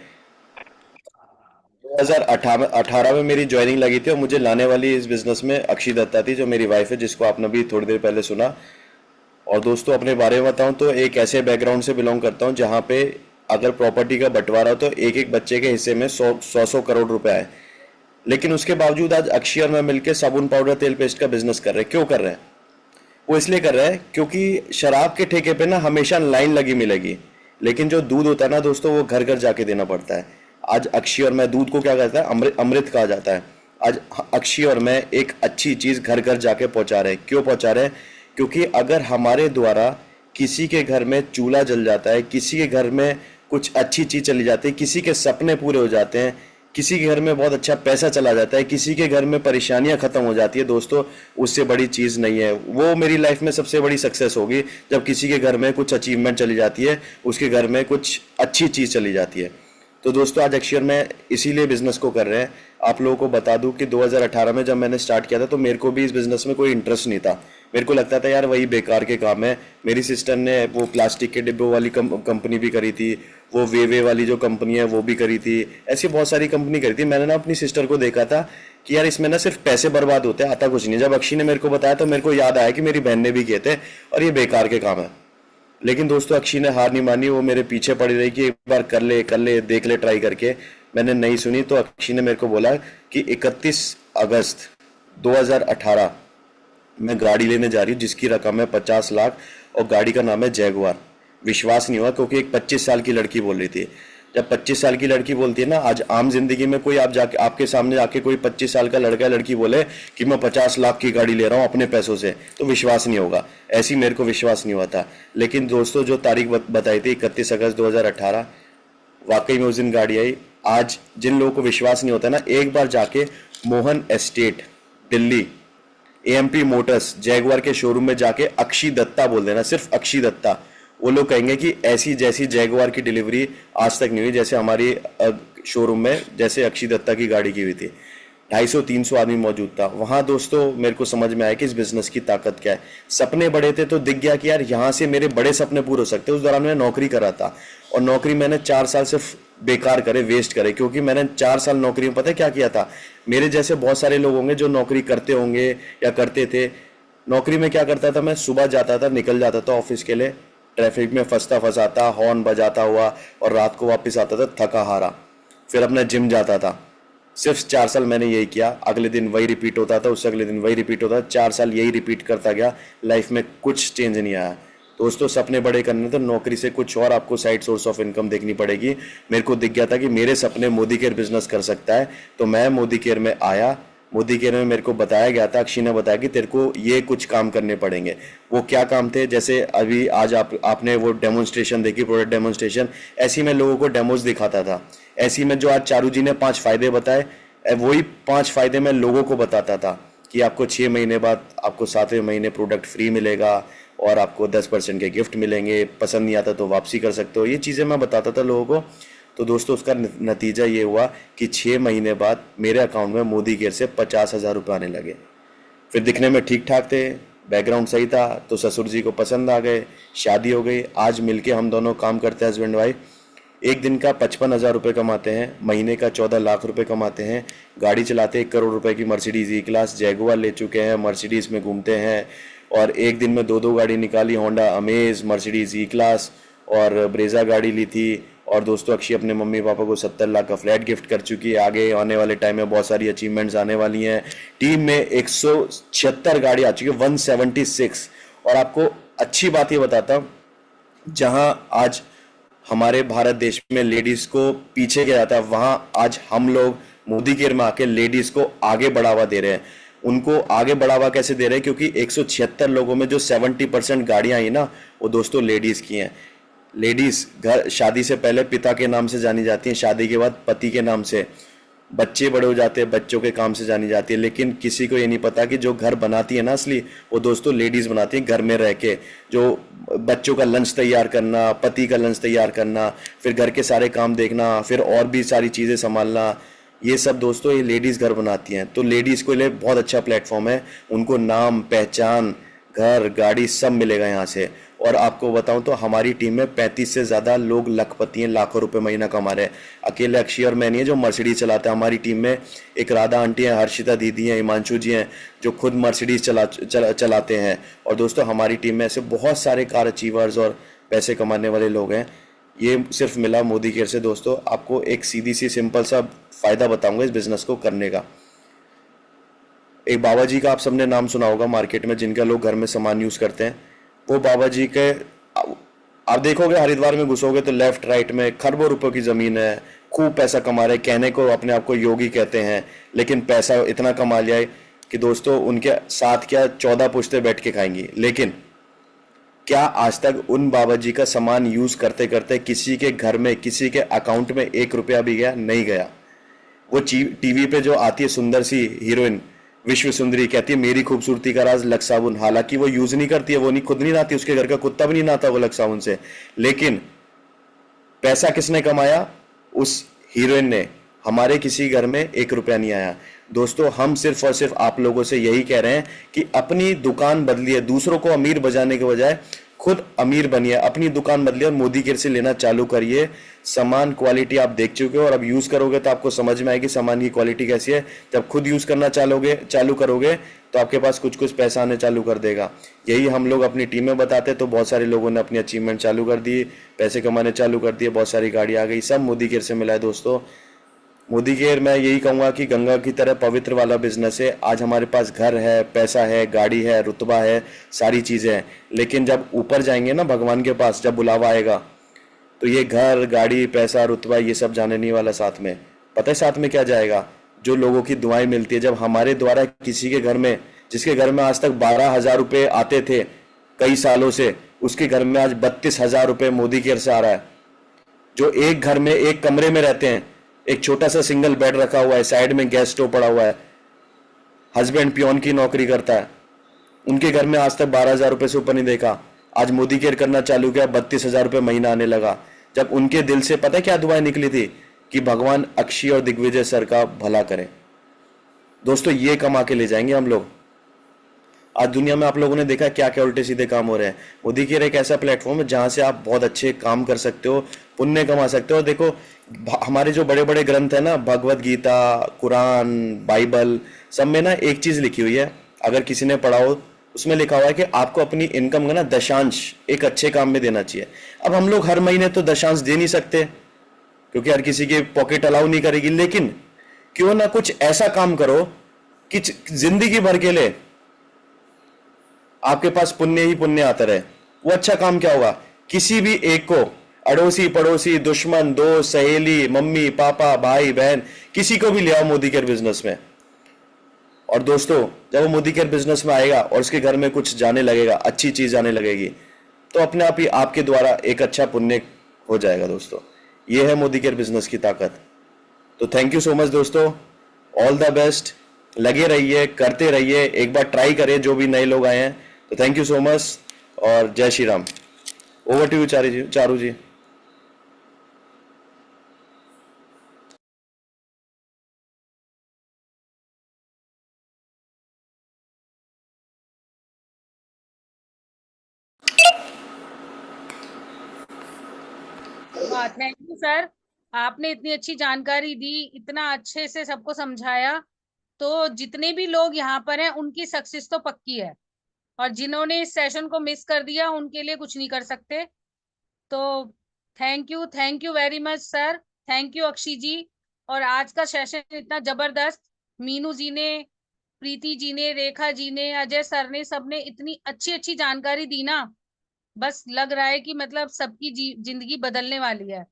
2018 में मेरी ज्वाइनिंग लगी थी और मुझे लाने वाली इस बिजनेस में अक्षी दत्ता थी, जो मेरी वाइफ है, जिसको आपने भी थोड़ी देर पहले सुना। और दोस्तों अपने बारे में बताऊं तो एक ऐसे बैकग्राउंड से बिलोंग करता हूं जहां पे अगर प्रॉपर्टी का बंटवारा हो तो एक एक बच्चे के हिस्से में 100 करोड़ रुपए आए। लेकिन उसके बावजूद आज अक्षय और मैं मिलकर साबुन पाउडर तेल पेस्ट का बिजनेस कर रहे हैं। क्यों कर रहे हैं? वो इसलिए कर रहे हैं क्योंकि शराब के ठेके पे ना हमेशा लाइन लगी मिलेगी, लेकिन जो दूध होता है ना दोस्तों, वो घर घर जाके देना पड़ता है। आज अक्षय और मैं, दूध को क्या कहता है, अमृत कहा जाता है। आज अक्षय और मैं एक अच्छी चीज घर घर जाके पहुंचा रहे हैं। क्यों पहुंचा रहे हैं? क्योंकि अगर हमारे द्वारा किसी के घर में चूल्हा जल जाता है, किसी के घर में कुछ अच्छी चीज चली जाती है, किसी के सपने पूरे हो जाते हैं, किसी के घर में बहुत अच्छा पैसा चला जाता है, किसी के घर में परेशानियां खत्म हो जाती है, दोस्तों उससे बड़ी चीज नहीं है। वो मेरी लाइफ में सबसे बड़ी सक्सेस होगी जब किसी के घर में कुछ अचीवमेंट चली जाती है, उसके घर में कुछ अच्छी चीज चली जाती है। तो दोस्तों आज अक्षर में इसीलिए बिजनेस को कर रहे हैं। आप लोगों को बता दूं कि 2018 में जब मैंने स्टार्ट किया था तो मेरे को भी इस बिजनेस में कोई इंटरेस्ट नहीं था। मेरे को लगता था यार वही बेकार के काम है। मेरी सिस्टर ने वो प्लास्टिक के डिब्बों वाली कंपनी भी करी थी, वो वे वाली जो कंपनी है वो भी करी थी, ऐसी बहुत सारी कंपनी करी थी। मैंने ना अपनी सिस्टर को देखा था कि यार इसमें ना सिर्फ पैसे बर्बाद होते हैं, आता कुछ नहीं। जब अक्षय ने मेरे को बताया तो मेरे को याद आया कि मेरी बहन ने भी किए थे और ये बेकार के काम है। लेकिन दोस्तों अक्षय ने हार नहीं मानी, वो मेरे पीछे पड़ी रही कि एक बार कर ले देख ले ट्राई करके। मैंने नहीं सुनी तो अक्षय ने मेरे को बोला कि 31 अगस्त 2018 मैं गाड़ी लेने जा रही हूँ जिसकी रकम है 50 लाख और गाड़ी का नाम है जैगुआर। विश्वास नहीं हुआ क्योंकि एक 25 साल की लड़की बोल रही थी। जब 25 साल की लड़की बोलती है ना, आज आम जिंदगी में कोई आप जाके आपके सामने आके कोई 25 साल का लड़का लड़की बोले कि मैं 50 लाख की गाड़ी ले रहा हूँ अपने पैसों से, तो विश्वास नहीं होगा। ऐसी मेरे को विश्वास नहीं हुआ था। लेकिन दोस्तों जो तारीख बताई थी 31 अगस्त 2018, वाकई में उस दिन गाड़ी आई। आज जिन लोगों को विश्वास नहीं होता ना, एक बार जाके Mohan estate Delhi AMP Motors Jaguar के शोरूम में जाके अक्षय दत्ता बोल देना, सिर्फ अक्षय दत्ता। वो लोग कहेंगे कि ऐसी जैसी जैगुआर की डिलीवरी आज तक नहीं हुई जैसे हमारी शोरूम में जैसे अक्षय दत्ता की गाड़ी की हुई थी। 250-300 आदमी मौजूद था वहां। दोस्तों मेरे को समझ में आया कि इस बिजनेस की ताकत क्या है। सपने बड़े थे तो दिख गया कि यार यहाँ से मेरे बड़े सपने पूरे हो सकते। उस दौरान मैं नौकरी कर रहा था और नौकरी मैंने 4 साल सिर्फ बेकार करे, वेस्ट करे, क्योंकि मैंने 4 साल नौकरी में पता है क्या किया था। मेरे जैसे बहुत सारे लोग होंगे जो नौकरी करते होंगे या करते थे। नौकरी में क्या करता था, मैं सुबह जाता था, निकल जाता था ऑफिस के लिए, ट्रैफिक में फंसाता, हॉर्न बजाता हुआ, और रात को वापस आता था थका हारा, फिर अपना जिम जाता था। सिर्फ 4 साल मैंने यही किया। अगले दिन वही रिपीट होता था, उससे अगले दिन वही रिपीट होता था। 4 साल यही रिपीट करता गया, लाइफ में कुछ चेंज नहीं आया। दोस्तों सपने बड़े करने तो नौकरी से कुछ और आपको साइड सोर्स ऑफ इनकम देखनी पड़ेगी। मेरे को दिख गया था कि मेरे सपने मोदी केयर बिजनेस कर सकता है, तो मैं मोदी केयर में आया। मोदी केयर में मेरे को बताया गया था, अक्षय ने बताया कि तेरे को ये कुछ काम करने पड़ेंगे। वो क्या काम थे, जैसे अभी आज आपने वो डेमोन्स्ट्रेशन देखी, प्रोडक्ट डेमोन्स्ट्रेशन, ऐसी मैं लोगों को डेमोज दिखाता था। ऐसी में जो आज चारू जी ने 5 फायदे बताए, वही 5 फायदे मैं लोगों को बताता था कि आपको 6 महीने बाद आपको 7वें महीने प्रोडक्ट फ्री मिलेगा और आपको 10% के गिफ्ट मिलेंगे, पसंद नहीं आता तो वापसी कर सकते हो। ये चीज़ें मैं बताता था लोगों को। तो दोस्तों उसका नतीजा ये हुआ कि 6 महीने बाद मेरे अकाउंट में मोदी केयर से 50,000 रुपये आने लगे। फिर दिखने में ठीक ठाक थे, बैकग्राउंड सही था, तो ससुर जी को पसंद आ गए, शादी हो गई। आज मिलके हम दोनों काम करते हैं, हस्बैंड वाइफ। एक दिन का 55,000 रुपये कमाते हैं, महीने का 14 लाख रुपए कमाते हैं, गाड़ी चलाते 1 करोड़ रुपए की मर्सिडीज ई क्लास जैगुआर ले चुके हैं, मर्सिडीज में घूमते हैं, और एक दिन में 2 गाड़ी निकाली, होंडा अमेज, मर्सिडीज ई क्लास और ब्रेजा गाड़ी ली थी। और दोस्तों अक्षय अपने मम्मी पापा को 70 लाख का फ्लैट गिफ्ट कर चुकी है। आगे आने वाले टाइम में बहुत सारी अचीवमेंट्स आने वाली हैं। टीम में 176 गाड़ी आ चुकी है, 176। और आपको अच्छी बात ये बताता हूँ, जहां आज हमारे भारत देश में लेडीज को पीछे किया जाता है, वहां आज हम लोग मोदी केयर में आके लेडीज को आगे बढ़ावा दे रहे हैं। उनको आगे बढ़ावा कैसे दे रहे हैं, क्योंकि 176 लोगों में जो 70% गाड़ियां आई ना, वो दोस्तों लेडीज की हैं। लेडीज घर शादी से पहले पिता के नाम से जानी जाती हैं, शादी के बाद पति के नाम से। बच्चे बड़े हो जाते हैं, बच्चों के काम से जानी जाती है, लेकिन किसी को ये नहीं पता कि जो घर बनाती है ना असली, वो दोस्तों लेडीज बनाती है घर में रह के। जो बच्चों का लंच तैयार करना, पति का लंच तैयार करना, फिर घर के सारे काम देखना, फिर और भी सारी चीज़ें संभालना, ये सब दोस्तों ये लेडीज घर बनाती हैं। तो लेडीज के लिए बहुत अच्छा प्लेटफॉर्म है, उनको नाम, पहचान, घर, गाड़ी सब मिलेगा यहाँ से। और आपको बताऊं तो हमारी टीम में 35 से ज़्यादा लोग लखपति हैं, लाखों रुपए महीना कमा रहे हैं। अकेले अक्षय और मैं नहीं है जो मर्सिडीज चलाते हैं, हमारी टीम में एक राधा आंटी हैं, हर्षिता दीदी हैं, हिमांशु जी हैं जो खुद मर्सिडीज चलाते हैं। और दोस्तों हमारी टीम में ऐसे बहुत सारे कार अचीवर्स और पैसे कमाने वाले लोग हैं। ये सिर्फ मिला मोदी केयर से। दोस्तों आपको एक सीधी सी सिंपल सा फ़ायदा बताऊंगा इस बिज़नेस को करने का। एक बाबा जी का आप सबने नाम सुना होगा मार्केट में, जिनका लोग घर में सामान यूज़ करते हैं। वो बाबा जी के आप देखोगे हरिद्वार में घुसोगे तो लेफ्ट राइट में खरबों रुपयों की ज़मीन है, खूब पैसा कमा रहे, कहने को अपने आप को योगी कहते हैं, लेकिन पैसा इतना कमा लिया है कि दोस्तों उनके साथ क्या 14 पुश्तें बैठ के खाएंगी। लेकिन क्या आज तक उन बाबा जी का सामान यूज़ करते करते किसी के घर में, किसी के अकाउंट में 1 रुपया भी गया? नहीं गया। वो टीवी पे जो आती है सुंदर सी हीरोइन विश्व सुंदरी, कहती है मेरी खूबसूरती का राज लक्स साबुन, हालांकि वो यूज नहीं करती है, वो नहीं खुद नहीं नहाती, उसके घर का कुत्ता भी नहीं नहाता वो लक्स साबुन से। लेकिन पैसा किसने कमाया? उस हीरोइन ने। हमारे किसी घर में 1 रुपया नहीं आया। दोस्तों हम सिर्फ और सिर्फ आप लोगों से यही कह रहे हैं कि अपनी दुकान बदलिए, दूसरों को अमीर बजाने के बजाय खुद अमीर बनिए, अपनी दुकान बदलिए और मोदी केयर से लेना चालू करिए। सामान क्वालिटी आप देख चुके हो और अब यूज करोगे तो आपको समझ में आएगी सामान की क्वालिटी कैसी है। जब खुद यूज करना चालू करोगे तो आपके पास कुछ कुछ पैसा आने चालू कर देगा। यही हम लोग अपनी टीम में बताते, तो बहुत सारे लोगों ने अपनी अचीवमेंट चालू कर दी, पैसे कमाने चालू कर दिए, बहुत सारी गाड़ी आ गई, सब मोदी केयर से मिला है। दोस्तों मोदी केयर मैं यही कहूँगा कि गंगा की तरह पवित्र वाला बिजनेस है। आज हमारे पास घर है, पैसा है, गाड़ी है, रुतबा है, सारी चीज़ें हैं, लेकिन जब ऊपर जाएंगे ना भगवान के पास, जब बुलावा आएगा तो ये घर, गाड़ी, पैसा, रुतबा ये सब जाने नहीं वाला। साथ में पता है साथ में क्या जाएगा? जो लोगों की दुआएं मिलती है। जब हमारे द्वारा किसी के घर में, जिसके घर में आज तक 12,000 रुपये आते थे कई सालों से, उसके घर में आज 32,000 रुपये मोदी केयर से आ रहा है। जो एक घर में एक कमरे में रहते हैं, एक छोटा सा सिंगल बेड रखा हुआ है, साइड में गैस स्टोव पड़ा हुआ है, हस्बैंड पियोन की नौकरी करता है, उनके घर में आज तक 12,000 रुपये से ऊपर नहीं देखा। आज मोदी केयर करना चालू किया, 32,000 रुपये महीना आने लगा। जब उनके दिल से पता है क्या दुआएं निकली थी? कि भगवान अक्षय और दिग्विजय सर का भला करे। दोस्तों ये कमा के ले जाएंगे हम लोग। आज दुनिया में आप लोगों ने देखा क्या क्या उल्टे सीधे काम हो रहे हैं। मोदी केयर एक ऐसा प्लेटफॉर्म है जहां से आप बहुत अच्छे काम कर सकते हो, पुण्य कमा सकते हो। देखो हमारे जो बड़े बड़े ग्रंथ है ना, भगवत गीता, कुरान, बाइबल, सब में ना एक चीज लिखी हुई है, अगर किसी ने पढ़ा हो, उसमें लिखा हुआ है कि आपको अपनी इनकम का ना दशांश एक अच्छे काम में देना चाहिए। अब हम लोग हर महीने तो दशांश दे नहीं सकते क्योंकि हर किसी की पॉकेट अलाउ नहीं करेगी, लेकिन क्यों ना कुछ ऐसा काम करो कि जिंदगी भर के लिए आपके पास पुण्य ही पुण्य आता रहे। वो अच्छा काम क्या होगा? किसी भी एक को, अड़ोसी पड़ोसी, दुश्मन, दोस्त, सहेली, मम्मी पापा, भाई बहन, किसी को भी ले आओ मोदी केयर बिजनेस में। और दोस्तों जब वो मोदी केयर बिजनेस में आएगा और उसके घर में कुछ जाने लगेगा, अच्छी चीज जाने लगेगी, तो अपने आप ही आपके द्वारा एक अच्छा पुण्य हो जाएगा। दोस्तों ये है मोदी केयर बिजनेस की ताकत। तो थैंक यू सो मच दोस्तों, ऑल द बेस्ट, लगे रहिए, करते रहिए, एक बार ट्राई करें जो भी नए लोग आए हैं। तो थैंक यू सो मच और जय Shri Ram. Over to you Charu ji. Thank you sir, आपने इतनी अच्छी जानकारी दी, इतना अच्छे से सबको समझाया। तो जितने भी लोग यहाँ पर हैं उनकी सक्सेस तो पक्की है, और जिन्होंने इस सेशन को मिस कर दिया उनके लिए कुछ नहीं कर सकते। तो thank you very much sir, thank you Akshay ji. और आज का सेशन इतना जबरदस्त, मीनू जी ने, प्रीति जी ने, रेखा जी ने, अजय सर ने, सबने इतनी अच्छी अच्छी जानकारी दी ना, बस लग रहा है कि मतलब सबकी जिंदगी बदलने वाली है।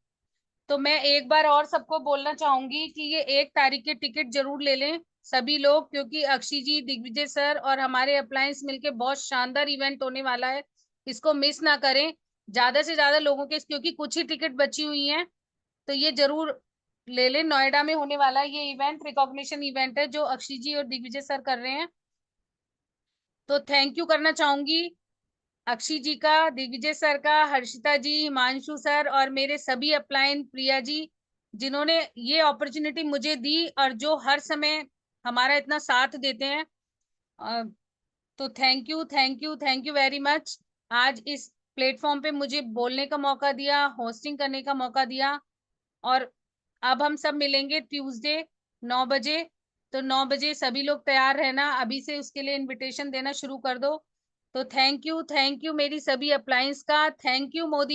तो मैं एक बार और सबको बोलना चाहूंगी कि ये 1 तारीख के टिकट जरूर ले लें सभी लोग, क्योंकि अक्षय जी, दिग्विजय सर और हमारे अप्लायंस मिलके बहुत शानदार इवेंट होने वाला है, इसको मिस ना करें। ज्यादा से ज्यादा लोगों के, क्योंकि कुछ ही टिकट बची हुई हैं, तो ये जरूर ले ले, नोएडा में होने वाला ये इवेंट रिकॉग्निशन इवेंट है जो अक्षय जी और दिग्विजय सर कर रहे हैं। तो थैंक यू करना चाहूंगी अक्षय जी का, दिग्विजय सर का, हर्षिता जी, हिमांशु सर और मेरे सभी अपलाइन, प्रिया जी, जिन्होंने ये अपॉर्चुनिटी मुझे दी और जो हर समय हमारा इतना साथ देते हैं। तो thank you, thank you, thank you very much. आज इस प्लेटफॉर्म पे मुझे बोलने का मौका दिया, होस्टिंग करने का मौका दिया। और अब हम सब मिलेंगे ट्यूसडे 9 बजे। तो 9 बजे सभी लोग तैयार रहना, अभी से उसके लिए इनविटेशन देना शुरू कर दो। तो थैंक यू मेरी सभी अप्लायंस का, थैंक यू मोदी